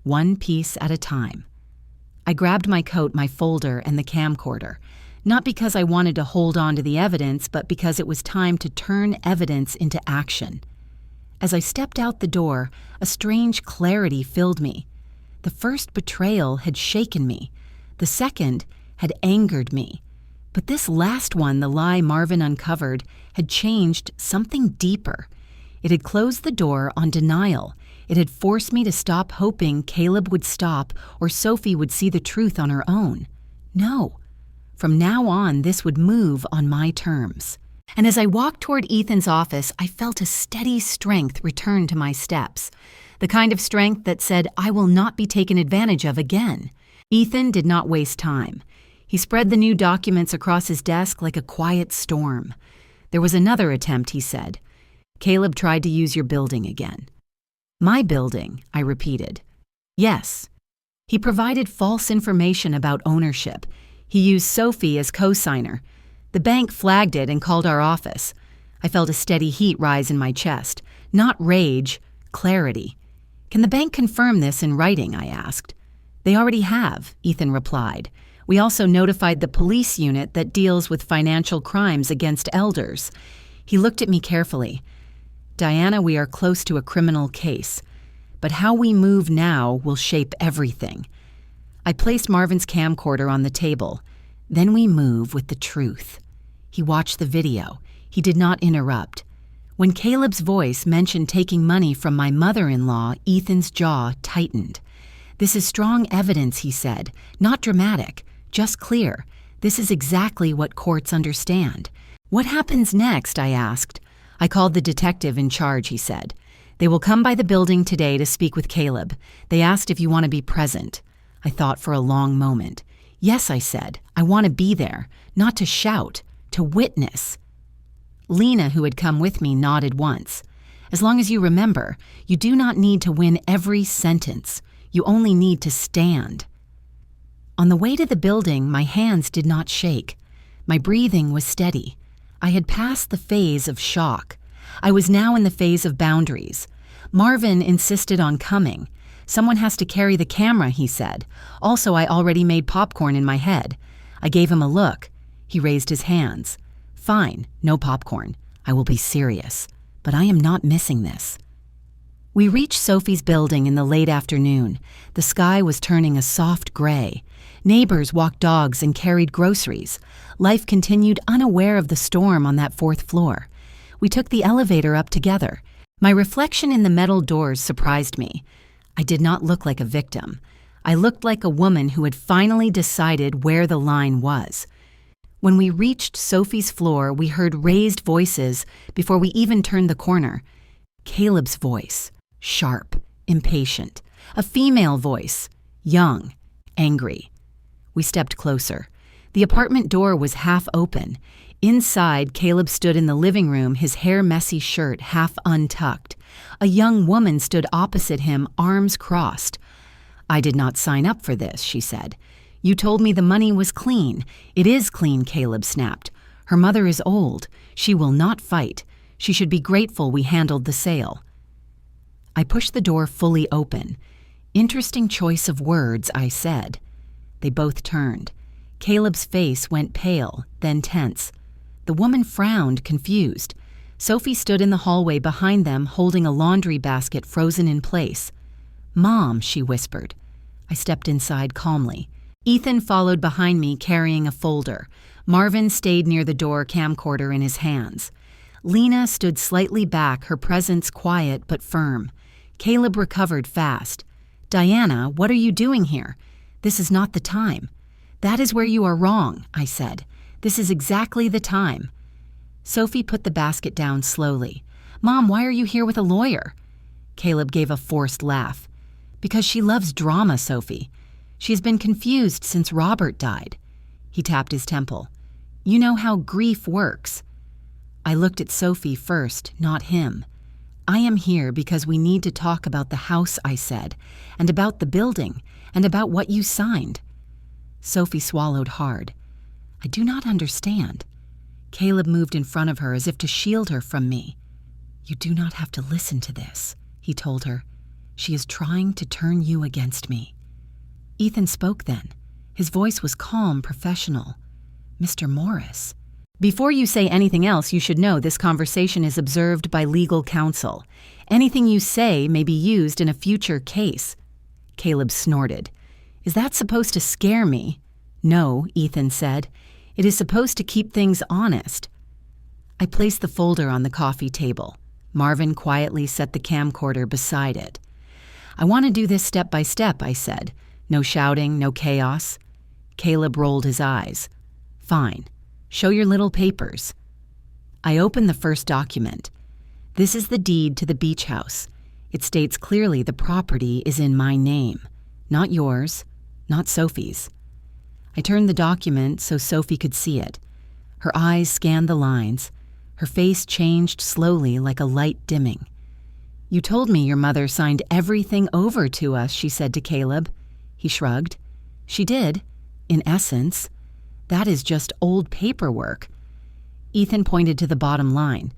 One piece at a time. I grabbed my coat, my folder, and the camcorder, not because I wanted to hold on to the evidence, but because it was time to turn evidence into action. As I stepped out the door, a strange clarity filled me. The first betrayal had shaken me. The second had angered me. But this last one, the lie Marvin uncovered, had changed something deeper. It had closed the door on denial. It had forced me to stop hoping Caleb would stop or Sophie would see the truth on her own. No. From now on, this would move on my terms. And as I walked toward Ethan's office, I felt a steady strength return to my steps. The kind of strength that said, I will not be taken advantage of again. Ethan did not waste time. He spread the new documents across his desk like a quiet storm. There was another attempt, he said. Caleb tried to use your building again. My building, I repeated. Yes. He provided false information about ownership. He used Sophie as co-signer. The bank flagged it and called our office. I felt a steady heat rise in my chest. Not rage, clarity. Can the bank confirm this in writing? I asked. They already have, Ethan replied. We also notified the police unit that deals with financial crimes against elders. He looked at me carefully. Diana, we are close to a criminal case, but how we move now will shape everything. I placed Marvin's camcorder on the table. Then we move with the truth. He watched the video. He did not interrupt. When Caleb's voice mentioned taking money from my mother-in-law, Ethan's jaw tightened. This is strong evidence, he said. Not dramatic, just clear. This is exactly what courts understand. What happens next? I asked. I called the detective in charge, he said. They will come by the building today to speak with Caleb. They asked if you want to be present. I thought for a long moment. Yes, I said. I want to be there, not to shout, to witness. Lena, who had come with me, nodded once. As long as you remember, you do not need to win every sentence. You only need to stand. On the way to the building, my hands did not shake. My breathing was steady. I had passed the phase of shock. I was now in the phase of boundaries. Marvin insisted on coming. Someone has to carry the camera, he said. Also, I already made popcorn in my head. I gave him a look. He raised his hands. Fine, no popcorn. I will be serious. But I am not missing this. We reached Sophie's building in the late afternoon. The sky was turning a soft gray. Neighbors walked dogs and carried groceries. Life continued unaware of the storm on that 4th floor. We took the elevator up together. My reflection in the metal doors surprised me. I did not look like a victim. I looked like a woman who had finally decided where the line was. When we reached Sophie's floor, we heard raised voices before we even turned the corner. Caleb's voice, sharp, impatient. A female voice, young, angry. We stepped closer. The apartment door was half open. Inside, Caleb stood in the living room, his hair-messy shirt half untucked. A young woman stood opposite him, arms crossed. I did not sign up for this, she said. You told me the money was clean. It is clean, Caleb snapped. Her mother is old. She will not fight. She should be grateful we handled the sale. I pushed the door fully open. Interesting choice of words, I said. They both turned. Caleb's face went pale, then tense. The woman frowned, confused. Sophie stood in the hallway behind them, holding a laundry basket frozen in place. Mom, she whispered. I stepped inside calmly. Ethan followed behind me, carrying a folder. Marvin stayed near the door, camcorder in his hands. Lena stood slightly back, her presence quiet but firm. Caleb recovered fast. Diana, what are you doing here? This is not the time. That is where you are wrong, I said. This is exactly the time. Sophie put the basket down slowly. Mom, why are you here with a lawyer? Caleb gave a forced laugh. Because she loves drama, Sophie. She has been confused since Robert died. He tapped his temple. You know how grief works. I looked at Sophie first, not him. I am here because we need to talk about the house, I said, and about the building, and about what you signed. Sophie swallowed hard. I do not understand. Caleb moved in front of her as if to shield her from me. You do not have to listen to this, he told her. She is trying to turn you against me. Ethan spoke then. His voice was calm, professional. Mr. Morris. Before you say anything else, you should know this conversation is observed by legal counsel. Anything you say may be used in a future case. Caleb snorted. Is that supposed to scare me? No, Ethan said. It is supposed to keep things honest. I placed the folder on the coffee table. Marvin quietly set the camcorder beside it. I want to do this step by step, I said. No shouting, no chaos. Caleb rolled his eyes. Fine. Show your little papers. I opened the first document. This is the deed to the beach house. It states clearly the property is in my name. Not yours, not Sophie's. I turned the document so Sophie could see it. Her eyes scanned the lines. Her face changed slowly like a light dimming. You told me your mother signed everything over to us, she said to Caleb. He shrugged. She did, in essence. That is just old paperwork. Ethan pointed to the bottom line.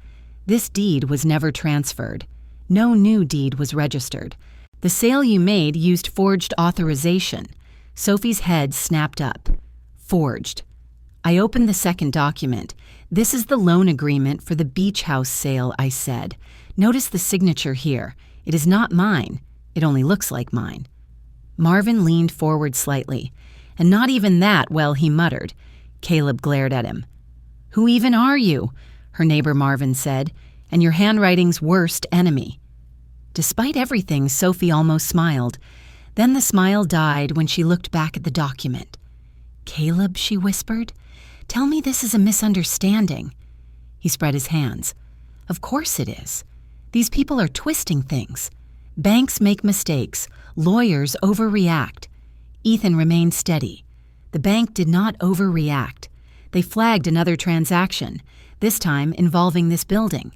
This deed was never transferred. No new deed was registered. The sale you made used forged authorization. Sophie's head snapped up. Forged. I opened the second document. This is the loan agreement for the beach house sale, I said. Notice the signature here. It is not mine. It only looks like mine. Marvin leaned forward slightly. And not even that, well, he muttered. Caleb glared at him. Who even are you? Her neighbor Marvin said. And your handwriting's worst enemy. Despite everything, Sophie almost smiled. Then the smile died when she looked back at the document. Caleb, she whispered, tell me this is a misunderstanding. He spread his hands. Of course it is. These people are twisting things. Banks make mistakes. Lawyers overreact. Ethan remained steady. The bank did not overreact. They flagged another transaction, this time involving this building.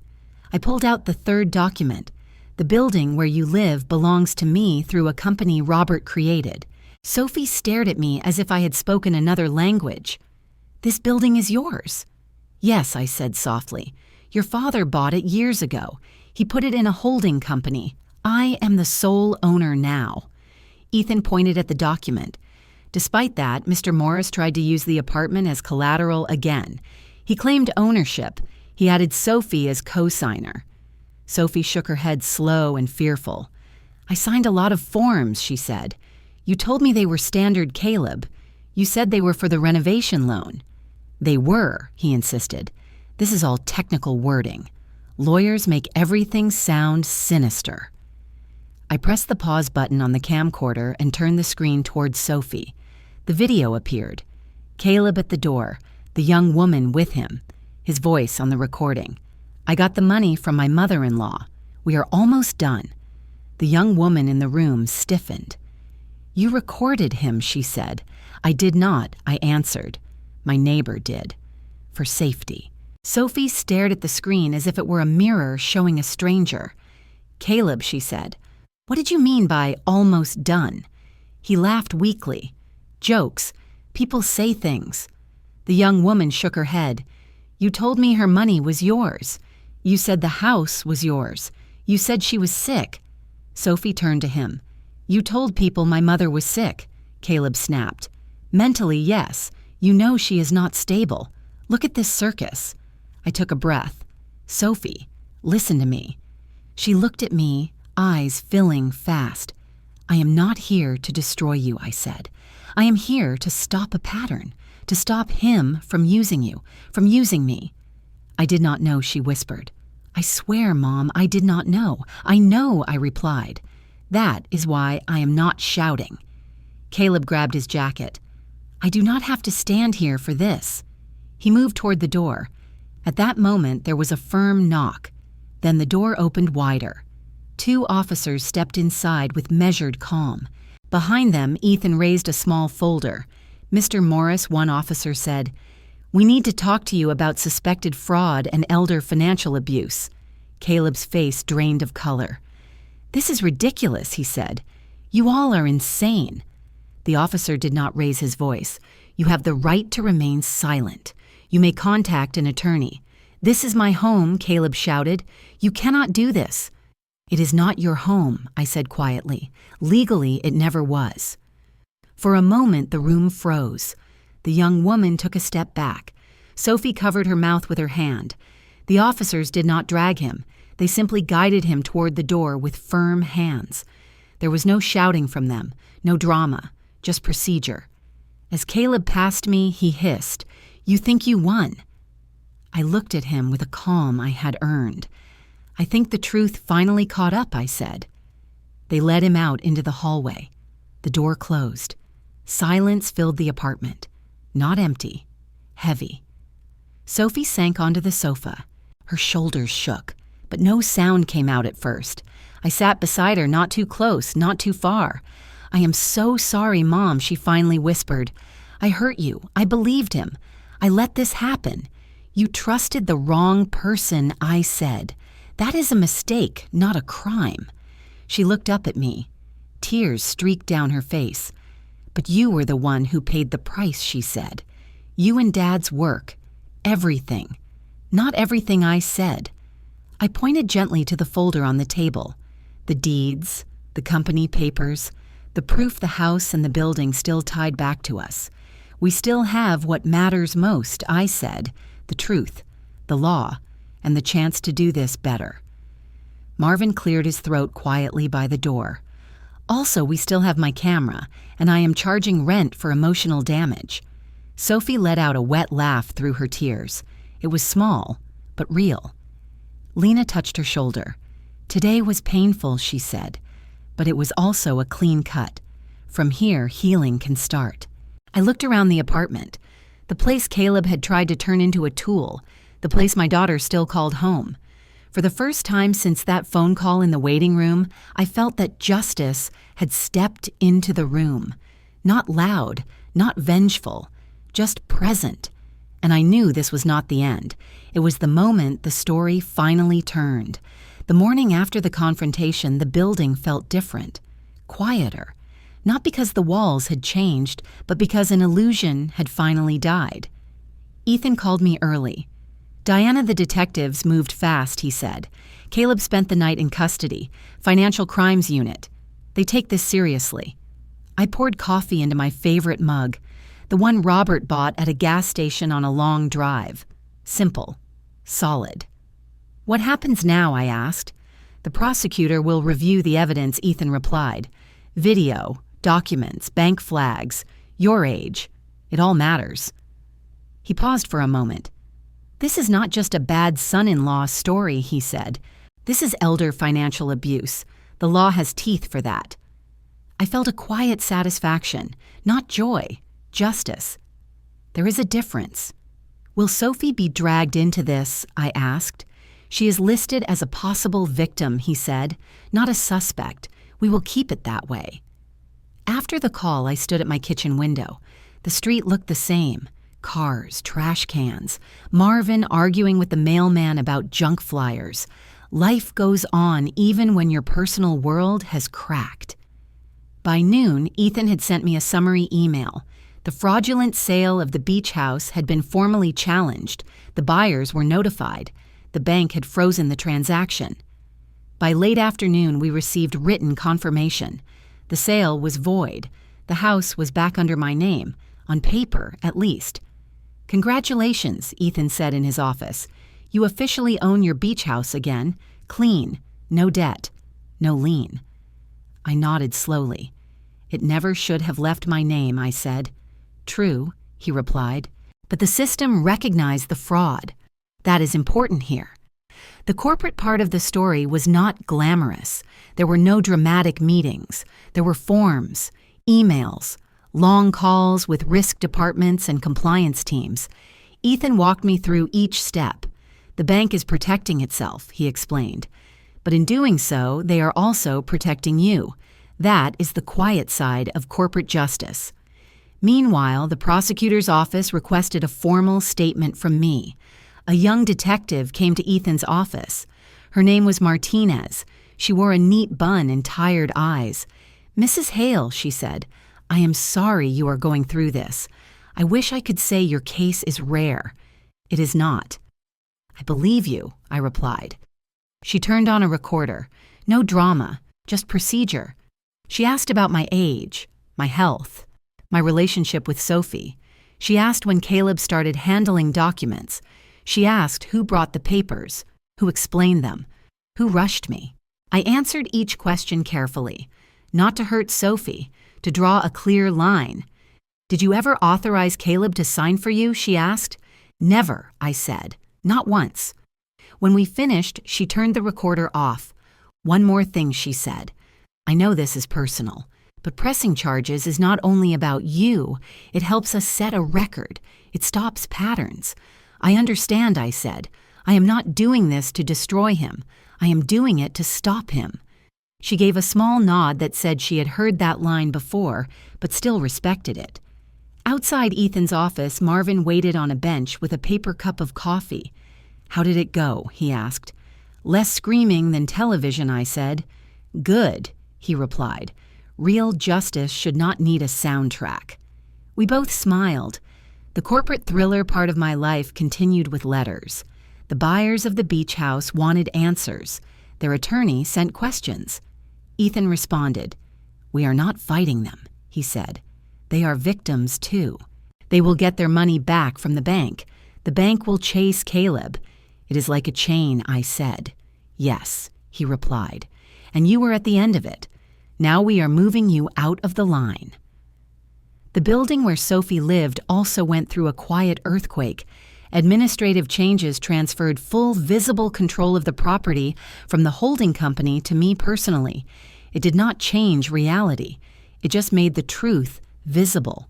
I pulled out the third document. The building where you live belongs to me through a company Robert created. Sophie stared at me as if I had spoken another language. This building is yours. Yes, I said softly. Your father bought it years ago. He put it in a holding company. I am the sole owner now. Ethan pointed at the document. Despite that, Mr. Morris tried to use the apartment as collateral again. He claimed ownership. He added Sophie as co-signer. Sophie shook her head slow and fearful. I signed a lot of forms, she said. You told me they were standard Caleb. You said they were for the renovation loan. They were, he insisted. This is all technical wording. Lawyers make everything sound sinister. I pressed the pause button on the camcorder and turned the screen towards Sophie. The video appeared. Caleb at the door, the young woman with him, his voice on the recording. I got the money from my mother-in-law. We are almost done. The young woman in the room stiffened. You recorded him, she said. I did not, I answered. My neighbor did. For safety. Sophie stared at the screen as if it were a mirror showing a stranger. Caleb, she said. What did you mean by almost done? He laughed weakly. Jokes. People say things. The young woman shook her head. You told me her money was yours. You said the house was yours. You said she was sick. Sophie turned to him. You told people my mother was sick. Caleb snapped. Mentally, yes. You know she is not stable. Look at this circus. I took a breath. Sophie, listen to me. She looked at me, eyes filling fast. I am not here to destroy you, I said. I am here to stop a pattern, to stop him from using you, from using me. I did not know, she whispered. I swear, Mom, I did not know. I know, I replied. That is why I am not shouting. Caleb grabbed his jacket. I do not have to stand here for this. He moved toward the door. At that moment, there was a firm knock. Then the door opened wider. 2 officers stepped inside with measured calm. Behind them, Ethan raised a small folder. Mr. Morris, one officer said, We need to talk to you about suspected fraud and elder financial abuse. Caleb's face drained of color. This is ridiculous, he said. You all are insane. The officer did not raise his voice. You have the right to remain silent. You may contact an attorney. This is my home, Caleb shouted. You cannot do this. It is not your home, I said quietly. Legally, it never was. For a moment, the room froze. The young woman took a step back. Sophie covered her mouth with her hand. The officers did not drag him. They simply guided him toward the door with firm hands. There was no shouting from them, no drama, just procedure. As Caleb passed me, he hissed, You think you won? I looked at him with a calm I had earned. I think the truth finally caught up, I said. They led him out into the hallway. The door closed. Silence filled the apartment. Not empty, heavy. Sophie sank onto the sofa. Her shoulders shook, but no sound came out at first. I sat beside her, not too close, not too far. I am so sorry, Mom, she finally whispered. I hurt you. I believed him. I let this happen. You trusted the wrong person, I said. That is a mistake, not a crime. She looked up at me. Tears streaked down her face. But you were the one who paid the price, she said. You and Dad's work. Everything. Not everything I said. I pointed gently to the folder on the table. The deeds, the company papers, the proof the house and the building still tied back to us. We still have what matters most, I said, the truth, the law, and the chance to do this better. Marvin cleared his throat quietly by the door. Also, we still have my camera, and I am charging rent for emotional damage. Sophie let out a wet laugh through her tears. It was small, but real. Lena touched her shoulder. Today was painful, she said, but it was also a clean cut. From here, healing can start. I looked around the apartment. The place Caleb had tried to turn into a tool, the place my daughter still called home. For the first time since that phone call in the waiting room, I felt that justice had stepped into the room. Not loud, not vengeful, just present. And I knew this was not the end. It was the moment the story finally turned. The morning after the confrontation, the building felt different, quieter. Not because the walls had changed, but because an illusion had finally died. Ethan called me early. Diana, the detectives moved fast, he said. Caleb spent the night in custody, Financial Crimes Unit. They take this seriously. I poured coffee into my favorite mug, the one Robert bought at a gas station on a long drive. Simple. Solid. What happens now? I asked. The prosecutor will review the evidence, Ethan replied. Video, documents, bank flags, your age. It all matters. He paused for a moment. This is not just a bad son-in-law story, he said. This is elder financial abuse. The law has teeth for that. I felt a quiet satisfaction, not joy, justice. There is a difference. Will Sophie be dragged into this? I asked. She is listed as a possible victim, he said, not a suspect. We will keep it that way. After the call, I stood at my kitchen window. The street looked the same. Cars, trash cans, Marvin arguing with the mailman about junk flyers. Life goes on even when your personal world has cracked. By noon, Ethan had sent me a summary email. The fraudulent sale of the beach house had been formally challenged. The buyers were notified. The bank had frozen the transaction. By late afternoon, we received written confirmation. The sale was void. The house was back under my name, on paper at least. Congratulations, Ethan said in his office. You officially own your beach house again, clean, no debt, no lien. I nodded slowly. It never should have left my name, I said. True, he replied, but the system recognized the fraud. That is important here. The corporate part of the story was not glamorous. There were no dramatic meetings. There were forms, emails, long calls with risk departments and compliance teams. Ethan walked me through each step. The bank is protecting itself, he explained. But in doing so, they are also protecting you. That is the quiet side of corporate justice. Meanwhile, the prosecutor's office requested a formal statement from me. A young detective came to Ethan's office. Her name was Martinez. She wore a neat bun and tired eyes. Mrs. Hale, she said, I am sorry you are going through this. I wish I could say your case is rare. It is not. I believe you, I replied. She turned on a recorder. No drama, just procedure. She asked about my age, my health, my relationship with Sophie. She asked when Caleb started handling documents. She asked who brought the papers, who explained them, who rushed me. I answered each question carefully, not to hurt Sophie, to draw a clear line. Did you ever authorize Caleb to sign for you? She asked. Never, I said. Not once. When we finished, she turned the recorder off. One more thing, she said. I know this is personal, but pressing charges is not only about you. It helps us set a record. It stops patterns. I understand, I said. I am not doing this to destroy him. I am doing it to stop him. She gave a small nod that said she had heard that line before, but still respected it. Outside Ethan's office, Marvin waited on a bench with a paper cup of coffee. How did it go? He asked. Less screaming than television, I said. Good, he replied. Real justice should not need a soundtrack. We both smiled. The corporate thriller part of my life continued with letters. The buyers of the beach house wanted answers. Their attorney sent questions. Ethan responded, We are not fighting them, he said. They are victims too. They will get their money back from the bank. The bank will chase Caleb. It is like a chain, I said. Yes, he replied. And you were at the end of it. Now we are moving you out of the line. The building where Sophie lived also went through a quiet earthquake. Administrative changes transferred full visible control of the property from the holding company to me personally. It did not change reality. It just made the truth visible.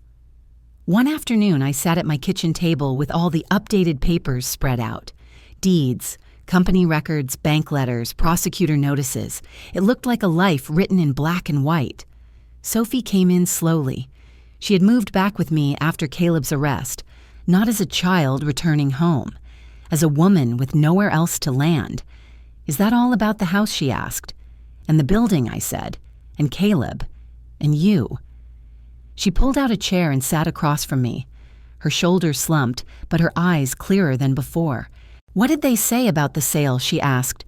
One afternoon, I sat at my kitchen table with all the updated papers spread out. Deeds, Company records, bank letters, prosecutor notices. It looked like a life written in black and white. Sophie came in slowly. She had moved back with me after Caleb's arrest, not as a child returning home, as a woman with nowhere else to land. "Is that all about the house?" she asked. "And the building," I said. "And Caleb. And you." She pulled out a chair and sat across from me. Her shoulders slumped, but her eyes clearer than before. "What did they say about the sale?" she asked.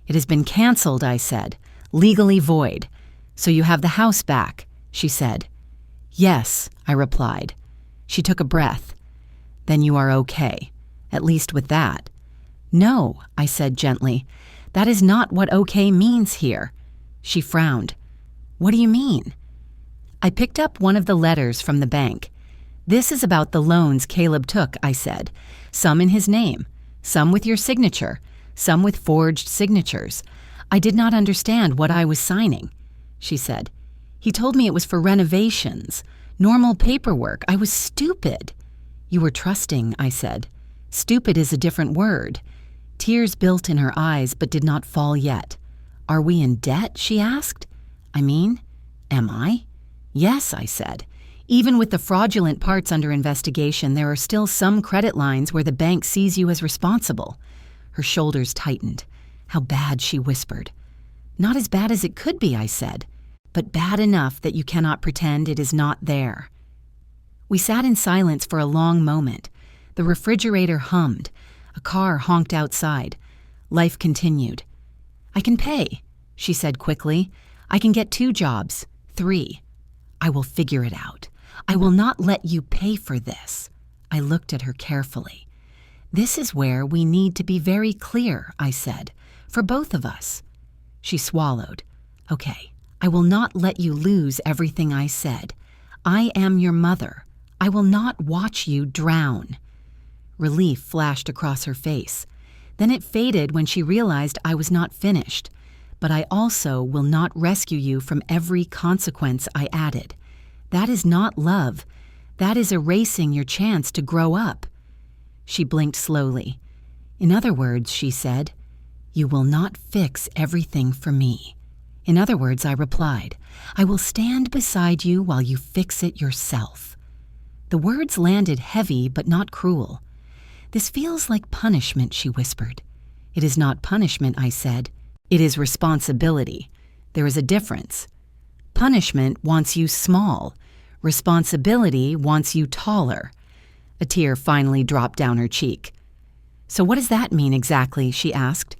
"It has been canceled," I said. "Legally void. So you have the house back," she said. "Yes," I replied. She took a breath. "Then you are okay, at least with that." "No," I said gently. "That is not what okay means here." She frowned. "What do you mean?" I picked up one of the letters from the bank. "This is about the loans Caleb took," I said. "Some in his name, some with your signature, some with forged signatures. I did not understand what I was signing." She said, "He told me it was for renovations, normal paperwork. I was stupid." "You were trusting," I said. "Stupid is a different word." Tears built in her eyes but did not fall yet. "Are we in debt?" she asked. Am I? "Yes," I said. "Even with the fraudulent parts under investigation, there are still some credit lines where the bank sees you as responsible." Her shoulders tightened. "How bad?" she whispered. "Not as bad as it could be," I said, "but bad enough that you cannot pretend it is not there." We sat in silence for a long moment. The refrigerator hummed. A car honked outside. Life continued. "I can pay," she said quickly. "I can get 2 jobs, 3. I will figure it out. I will not let you pay for this." I looked at her carefully. "This is where we need to be very clear," I said, "for both of us." She swallowed. "Okay, I will not let you lose everything I said. I am your mother. I will not watch you drown." Relief flashed across her face. Then it faded when she realized I was not finished. "But I also will not rescue you from every consequence," I added. "That is not love. That is erasing your chance to grow up." She blinked slowly. "In other words," she said, "you will not fix everything for me." "In other words," I replied, "I will stand beside you while you fix it yourself." The words landed heavy but not cruel. "This feels like punishment," she whispered. "It is not punishment," I said. "It is responsibility. There is a difference. Punishment wants you small. Responsibility wants you taller." A tear finally dropped down her cheek. "So what does that mean exactly?" she asked.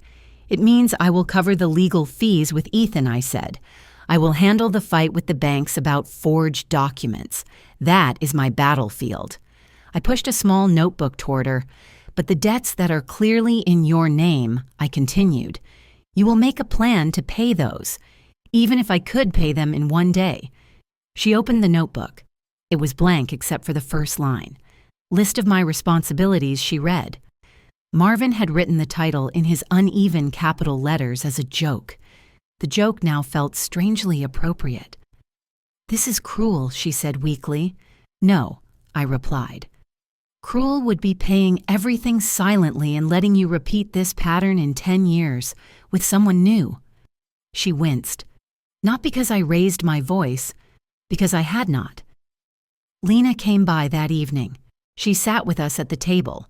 "It means I will cover the legal fees with Ethan," I said. "I will handle the fight with the banks about forged documents. That is my battlefield." I pushed a small notebook toward her. "But the debts that are clearly in your name," I continued, "you will make a plan to pay those, even if I could pay them in 1 day." She opened the notebook. It was blank except for the first line. "List of my responsibilities," she read. Marvin had written the title in his uneven capital letters as a joke. The joke now felt strangely appropriate. "This is cruel," she said weakly. "No," I replied. "Cruel would be paying everything silently and letting you repeat this pattern in 10 years with someone new." She winced. Not because I raised my voice, because I had not. Lena came by that evening. She sat with us at the table.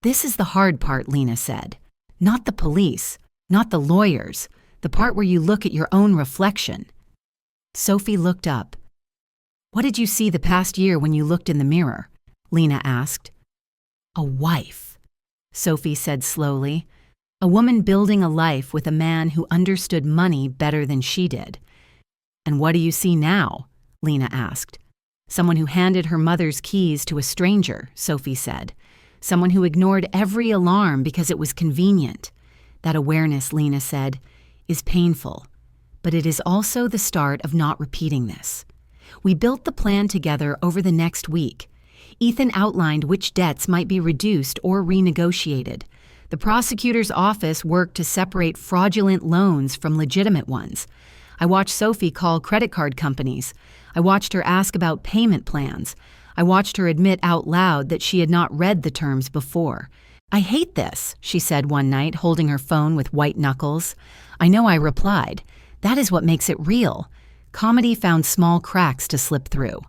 "This is the hard part," Lena said. "Not the police, not the lawyers, the part where you look at your own reflection." Sophie looked up. "What did you see the past year when you looked in the mirror?" Lena asked. "A wife," Sophie said slowly. "A woman building a life with a man who understood money better than she did." "And what do you see now?" Lena asked. "Someone who handed her mother's keys to a stranger," Sophie said. "Someone who ignored every alarm because it was convenient." "That awareness," Lena said, "is painful, but it is also the start of not repeating this." We built the plan together over the next week. Ethan outlined which debts might be reduced or renegotiated. The prosecutor's office worked to separate fraudulent loans from legitimate ones. I watched Sophie call credit card companies. I watched her ask about payment plans. I watched her admit out loud that she had not read the terms before. "I hate this," she said one night, holding her phone with white knuckles. I know I replied, "That is what makes it real." Comedy found small cracks to slip through.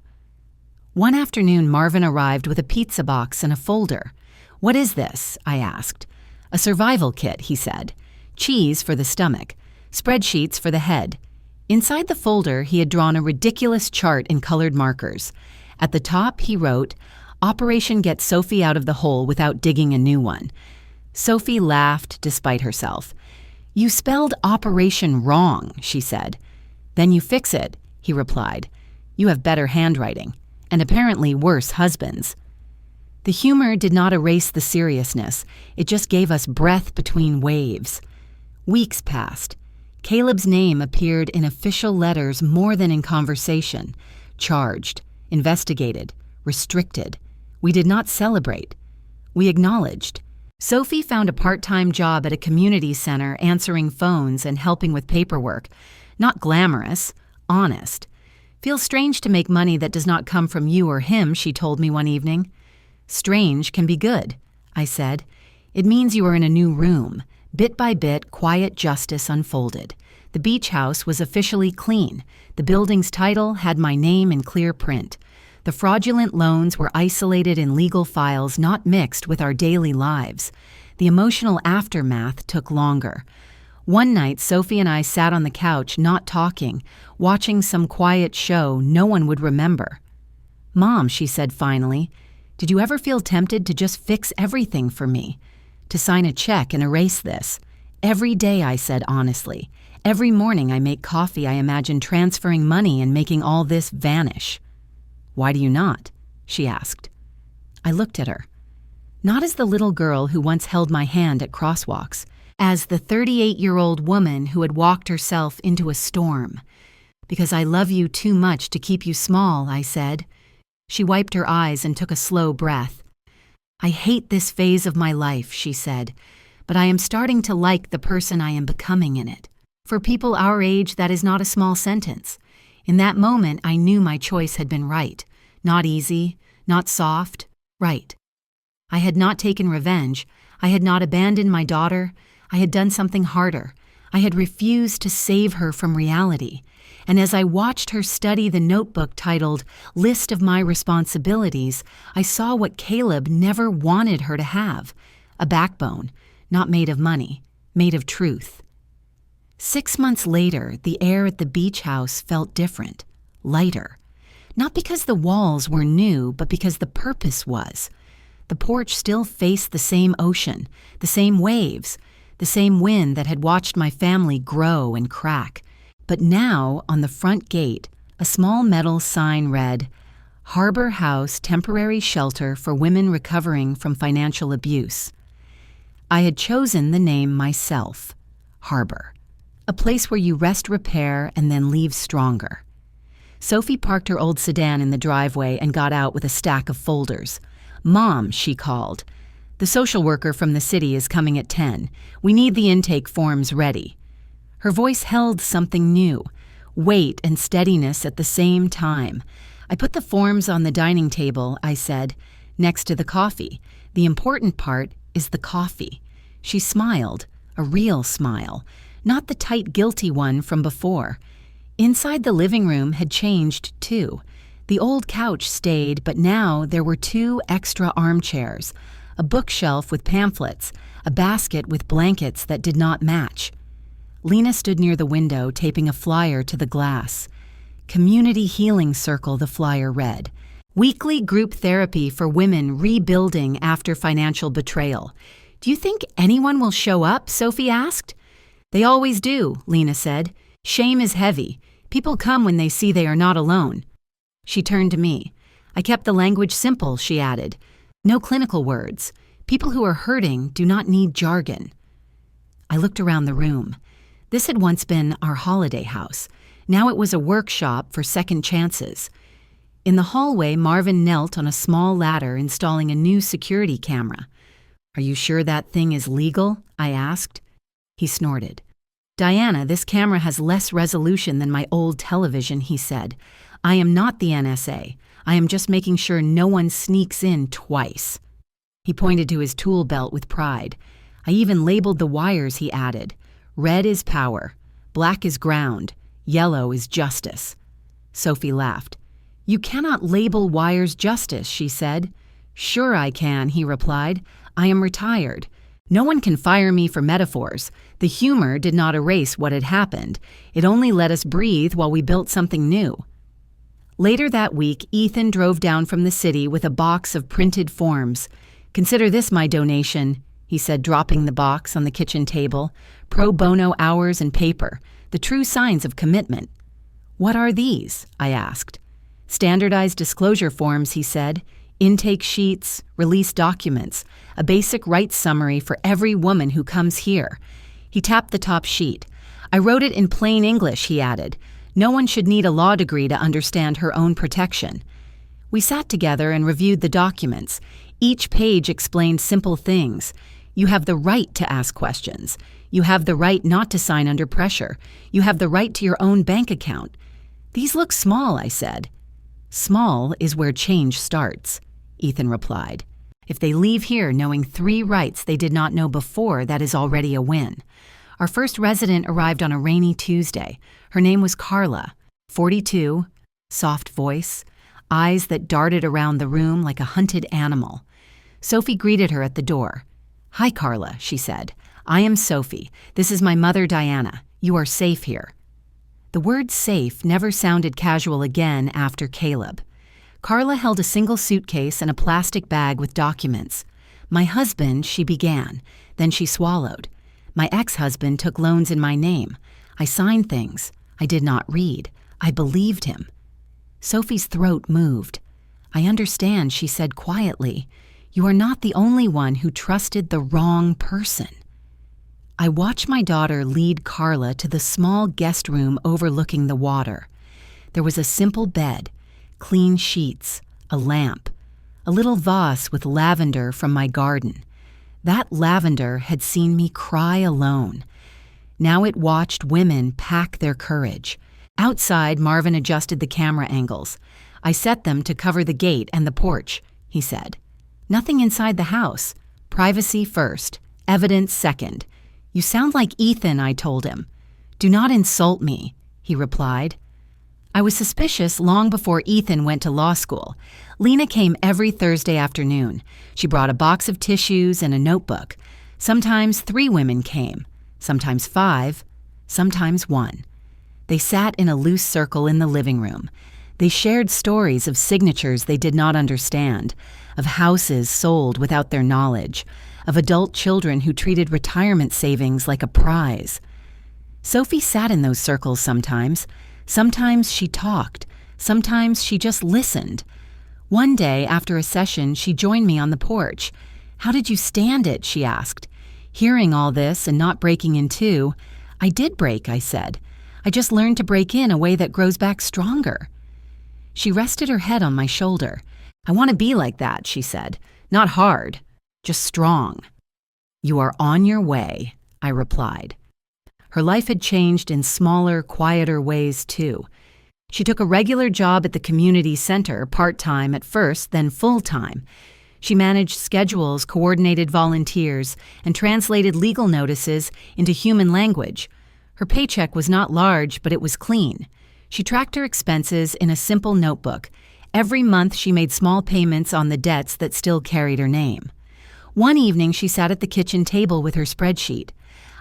One afternoon, Marvin arrived with a pizza box and a folder. "What is this?" I asked. "A survival kit," he said. "Cheese for the stomach, spreadsheets for the head." Inside the folder, he had drawn a ridiculous chart in colored markers. At the top, he wrote, "Operation Get Sophie Out of the Hole Without Digging a New One." Sophie laughed despite herself. "You spelled operation wrong," she said. "Then you fix it," he replied. "You have better handwriting, and apparently worse husbands." The humor did not erase the seriousness. It just gave us breath between waves. Weeks passed. Caleb's name appeared in official letters more than in conversation. Charged, investigated, restricted. We did not celebrate. We acknowledged. Sophie found a part-time job at a community center answering phones and helping with paperwork. Not glamorous, honest. "Feels strange to make money that does not come from you or him," she told me one evening. "Strange can be good," I said. "It means you are in a new room." Bit by bit, quiet justice unfolded. The beach house was officially clean. The building's title had my name in clear print. The fraudulent loans were isolated in legal files not mixed with our daily lives. The emotional aftermath took longer. One night, Sophie and I sat on the couch, not talking, watching some quiet show no one would remember. "Mom," she said finally, "did you ever feel tempted to just fix everything for me? To sign a check and erase this?" "Every day," I said honestly. "Every morning I make coffee, I imagine transferring money and making all this vanish." "Why do you not?" she asked. I looked at her. Not as the little girl who once held my hand at crosswalks, as the 38-year-old woman who had walked herself into a storm. "Because I love you too much to keep you small," I said. She wiped her eyes and took a slow breath. "I hate this phase of my life," she said, "but I am starting to like the person I am becoming in it." For people our age, that is not a small sentence. In that moment, I knew my choice had been right. Not easy, not soft, right. I had not taken revenge. I had not abandoned my daughter. I had done something harder. I had refused to save her from reality. And as I watched her study the notebook titled List of My Responsibilities, I saw what Caleb never wanted her to have: a backbone, not made of money, made of truth. 6 months later, the air at the beach house felt different, lighter. Not because the walls were new, but because the purpose was. The porch still faced the same ocean, the same waves, the same wind that had watched my family grow and crack. But now, on the front gate, a small metal sign read, "Harbor House Temporary Shelter for Women Recovering from Financial Abuse." I had chosen the name myself, Harbor, a place where you rest, repair, and then leave stronger. Sophie parked her old sedan in the driveway and got out with a stack of folders. "Mom," she called. "The social worker from the city is coming at 10. We need the intake forms ready." Her voice held something new, weight and steadiness at the same time. "I put the forms on the dining table," I said, "next to the coffee. The important part is the coffee." She smiled, a real smile, not the tight, guilty one from before. Inside the living room had changed, too. The old couch stayed, but now there were 2 extra armchairs, a bookshelf with pamphlets, a basket with blankets that did not match. Lena stood near the window, taping a flyer to the glass. "Community Healing Circle," the flyer read. "Weekly group therapy for women rebuilding after financial betrayal." "Do you think anyone will show up?" Sophie asked. "They always do," Lena said. "Shame is heavy. People come when they see they are not alone." She turned to me. "I kept the language simple," she added. "No clinical words. People who are hurting do not need jargon." I looked around the room. This had once been our holiday house. Now it was a workshop for second chances. In the hallway, Marvin knelt on a small ladder installing a new security camera. "Are you sure that thing is legal?" I asked. He snorted. "Diana, this camera has less resolution than my old television," he said. "I am not the NSA. I am just making sure no one sneaks in twice." He pointed to his tool belt with pride. I even labeled the wires, he added. Red is power, black is ground, yellow is justice. Sophie laughed. You cannot label wires justice, she said. Sure I can, he replied. I am retired. No one can fire me for metaphors. The humor did not erase what had happened. It only let us breathe while we built something new. Later that week, Ethan drove down from the city with a box of printed forms. Consider this my donation, he said, dropping the box on the kitchen table. Pro bono hours and paper, the true signs of commitment. What are these? I asked. Standardized disclosure forms, he said. Intake sheets, release documents, a basic rights summary for every woman who comes here. He tapped the top sheet. I wrote it in plain English, he added. No one should need a law degree to understand her own protection. We sat together and reviewed the documents. Each page explained simple things. You have the right to ask questions. You have the right not to sign under pressure. You have the right to your own bank account. These look small, I said. Small is where change starts, Ethan replied. If they leave here knowing 3 rights they did not know before, that is already a win. Our first resident arrived on a rainy Tuesday. Her name was Carla, 42, soft voice, eyes that darted around the room like a hunted animal. Sophie greeted her at the door. Hi, Carla, she said. I am Sophie. This is my mother, Diana. You are safe here. The word safe never sounded casual again after Caleb. Carla held a single suitcase and a plastic bag with documents. My husband, she began. Then she swallowed. My ex-husband took loans in my name. I signed things. I did not read. I believed him. Sophie's throat moved. I understand, she said quietly. You are not the only one who trusted the wrong person. I watched my daughter lead Carla to the small guest room overlooking the water. There was a simple bed, clean sheets, a lamp, a little vase with lavender from my garden. That lavender had seen me cry alone. Now it watched women pack their courage. Outside, Marvin adjusted the camera angles. I set them to cover the gate and the porch, he said. Nothing inside the house. Privacy first, evidence second. You sound like Ethan, I told him. Do not insult me, he replied. I was suspicious long before Ethan went to law school. Lena came every Thursday afternoon. She brought a box of tissues and a notebook. Sometimes 3 women came, sometimes 5, sometimes 1. They sat in a loose circle in the living room. They shared stories of signatures they did not understand, of houses sold without their knowledge, of adult children who treated retirement savings like a prize. Sophie sat in those circles sometimes. Sometimes she talked. Sometimes she just listened. One day, after a session, she joined me on the porch. How did you stand it? She asked. Hearing all this and not breaking in two, I did break, I said. I just learned to break in a way that grows back stronger. She rested her head on my shoulder. I want to be like that, she said. Not hard, just strong. You are on your way, I replied. Her life had changed in smaller, quieter ways, too. She took a regular job at the community center, part-time at first, then full-time. She managed schedules, coordinated volunteers, and translated legal notices into human language. Her paycheck was not large, but it was clean. She tracked her expenses in a simple notebook. Every month she made small payments on the debts that still carried her name. One evening she sat at the kitchen table with her spreadsheet.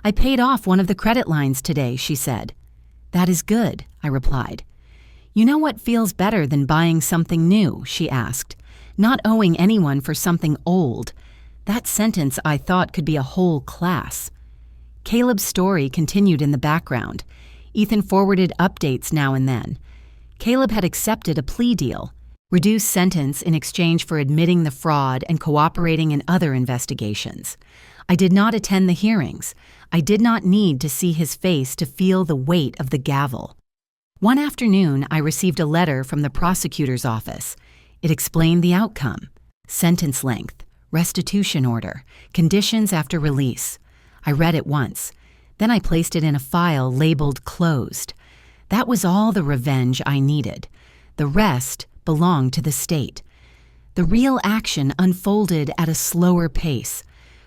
I paid off one of the credit lines today, she said. That is good, I replied. You know what feels better than buying something new, she asked. Not owing anyone for something old. That sentence I thought could be a whole class. Caleb's story continued in the background. Ethan forwarded updates now and then. Caleb had accepted a plea deal, reduced sentence in exchange for admitting the fraud and cooperating in other investigations. I did not attend the hearings. I did not need to see his face to feel the weight of the gavel. One afternoon, I received a letter from the prosecutor's office. It explained the outcome: sentence length, restitution order, conditions after release. I read it once. Then I placed it in a file labeled closed. That was all the revenge I needed. The rest belonged to the state. The real action unfolded at a slower pace.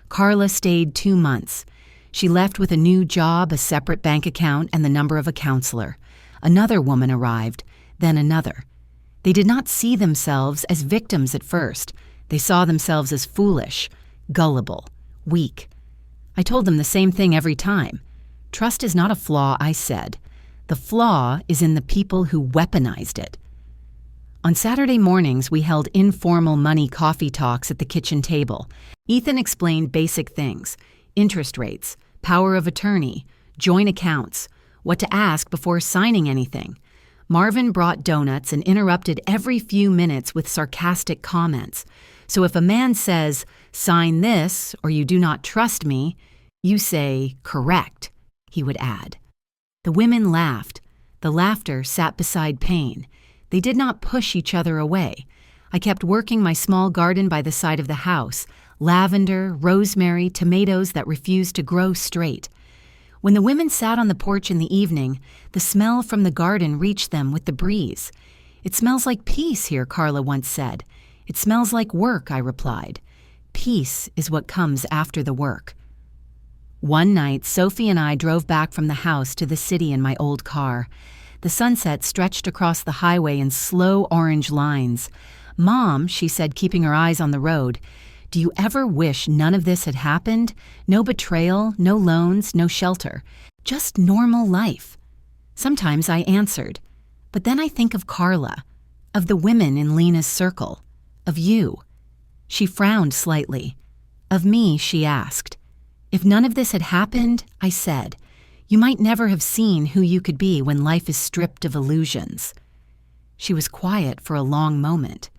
Carla stayed 2 months. She left with a new job, a separate bank account, and the number of a counselor. Another woman arrived, then another. They did not see themselves as victims at first. They saw themselves as foolish, gullible, weak. I told them the same thing every time. Trust is not a flaw, I said. The flaw is in the people who weaponized it. On Saturday mornings, we held informal money coffee talks at the kitchen table. Ethan explained basic things: interest rates, power of attorney, joint accounts, what to ask before signing anything. Marvin brought donuts and interrupted every few minutes with sarcastic comments. So if a man says, "Sign this," or "You do not trust me," you say, "Correct," he would add. The women laughed. The laughter sat beside pain. They did not push each other away. I kept working my small garden by the side of the house: lavender, rosemary, tomatoes that refused to grow straight. When the women sat on the porch in the evening, the smell from the garden reached them with the breeze. "It smells like peace here," Carla once said. "It smells like work," I replied. Peace is what comes after the work. One night, Sophie and I drove back from the house to the city in my old car. The sunset stretched across the highway in slow orange lines. "Mom," she said, keeping her eyes on the road, "do you ever wish none of this had happened? No betrayal, no loans, no shelter. Just normal life." Sometimes I answered, but then I think of Carla, of the women in Lena's circle, of you. She frowned slightly. Of me, she asked. If none of this had happened, I said, you might never have seen who you could be when life is stripped of illusions. She was quiet for a long moment.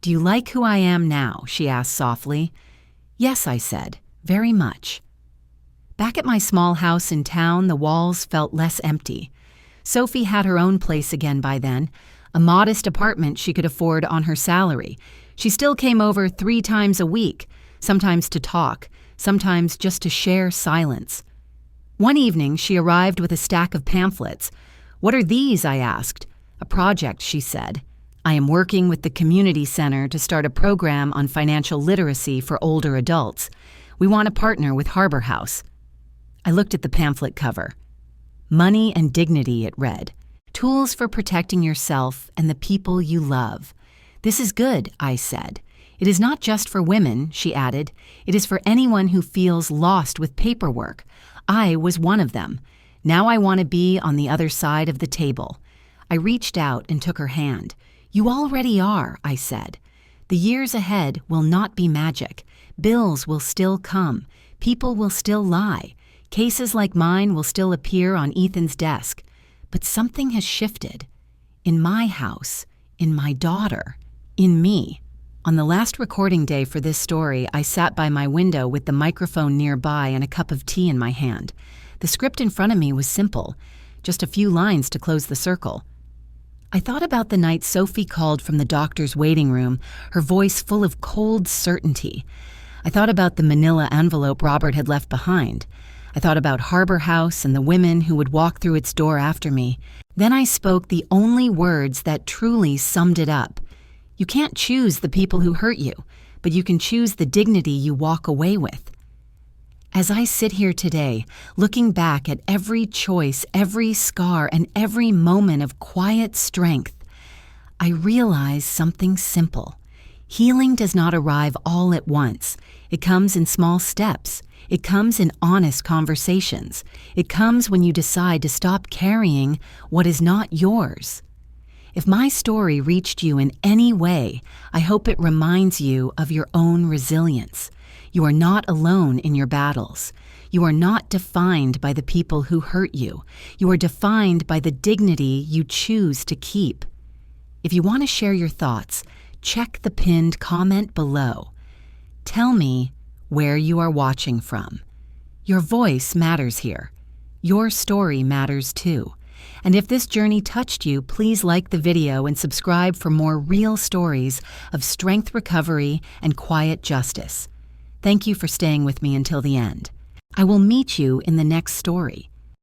"Do you like who I am now?" she asked softly. "Yes," I said, "very much." Back at my small house in town, the walls felt less empty. Sophie had her own place again by then, a modest apartment she could afford on her salary. She still came over 3 times a week, sometimes to talk, sometimes just to share silence. One evening, she arrived with a stack of pamphlets. "What are these?" I asked. "A project," she said. "I am working with the community center to start a program on financial literacy for older adults. We want to partner with Harbor House." I looked at the pamphlet cover. "Money and Dignity," it read. "Tools for protecting yourself and the people you love." "This is good," I said. "It is not just for women," she added. "It is for anyone who feels lost with paperwork. I was one of them. Now I want to be on the other side of the table." I reached out and took her hand. "You already are," I said. "The years ahead will not be magic. Bills will still come. People will still lie. Cases like mine will still appear on Ethan's desk. But something has shifted. In my house, in my daughter, in me." On the last recording day for this story, I sat by my window with the microphone nearby and a cup of tea in my hand. The script in front of me was simple, just a few lines to close the circle. I thought about the night Sophie called from the doctor's waiting room, her voice full of cold certainty. I thought about the manila envelope Robert had left behind. I thought about Harbor House and the women who would walk through its door after me. Then I spoke the only words that truly summed it up. You can't choose the people who hurt you, but you can choose the dignity you walk away with. As I sit here today, looking back at every choice, every scar, and every moment of quiet strength, I realize something simple. Healing does not arrive all at once. It comes in small steps. It comes in honest conversations. It comes when you decide to stop carrying what is not yours. If my story reached you in any way, I hope it reminds you of your own resilience. You are not alone in your battles. You are not defined by the people who hurt you. You are defined by the dignity you choose to keep. If you want to share your thoughts, check the pinned comment below. Tell me where you are watching from. Your voice matters here. Your story matters too. And if this journey touched you, please like the video and subscribe for more real stories of strength recovery and quiet justice. Thank you for staying with me until the end. I will meet you in the next story.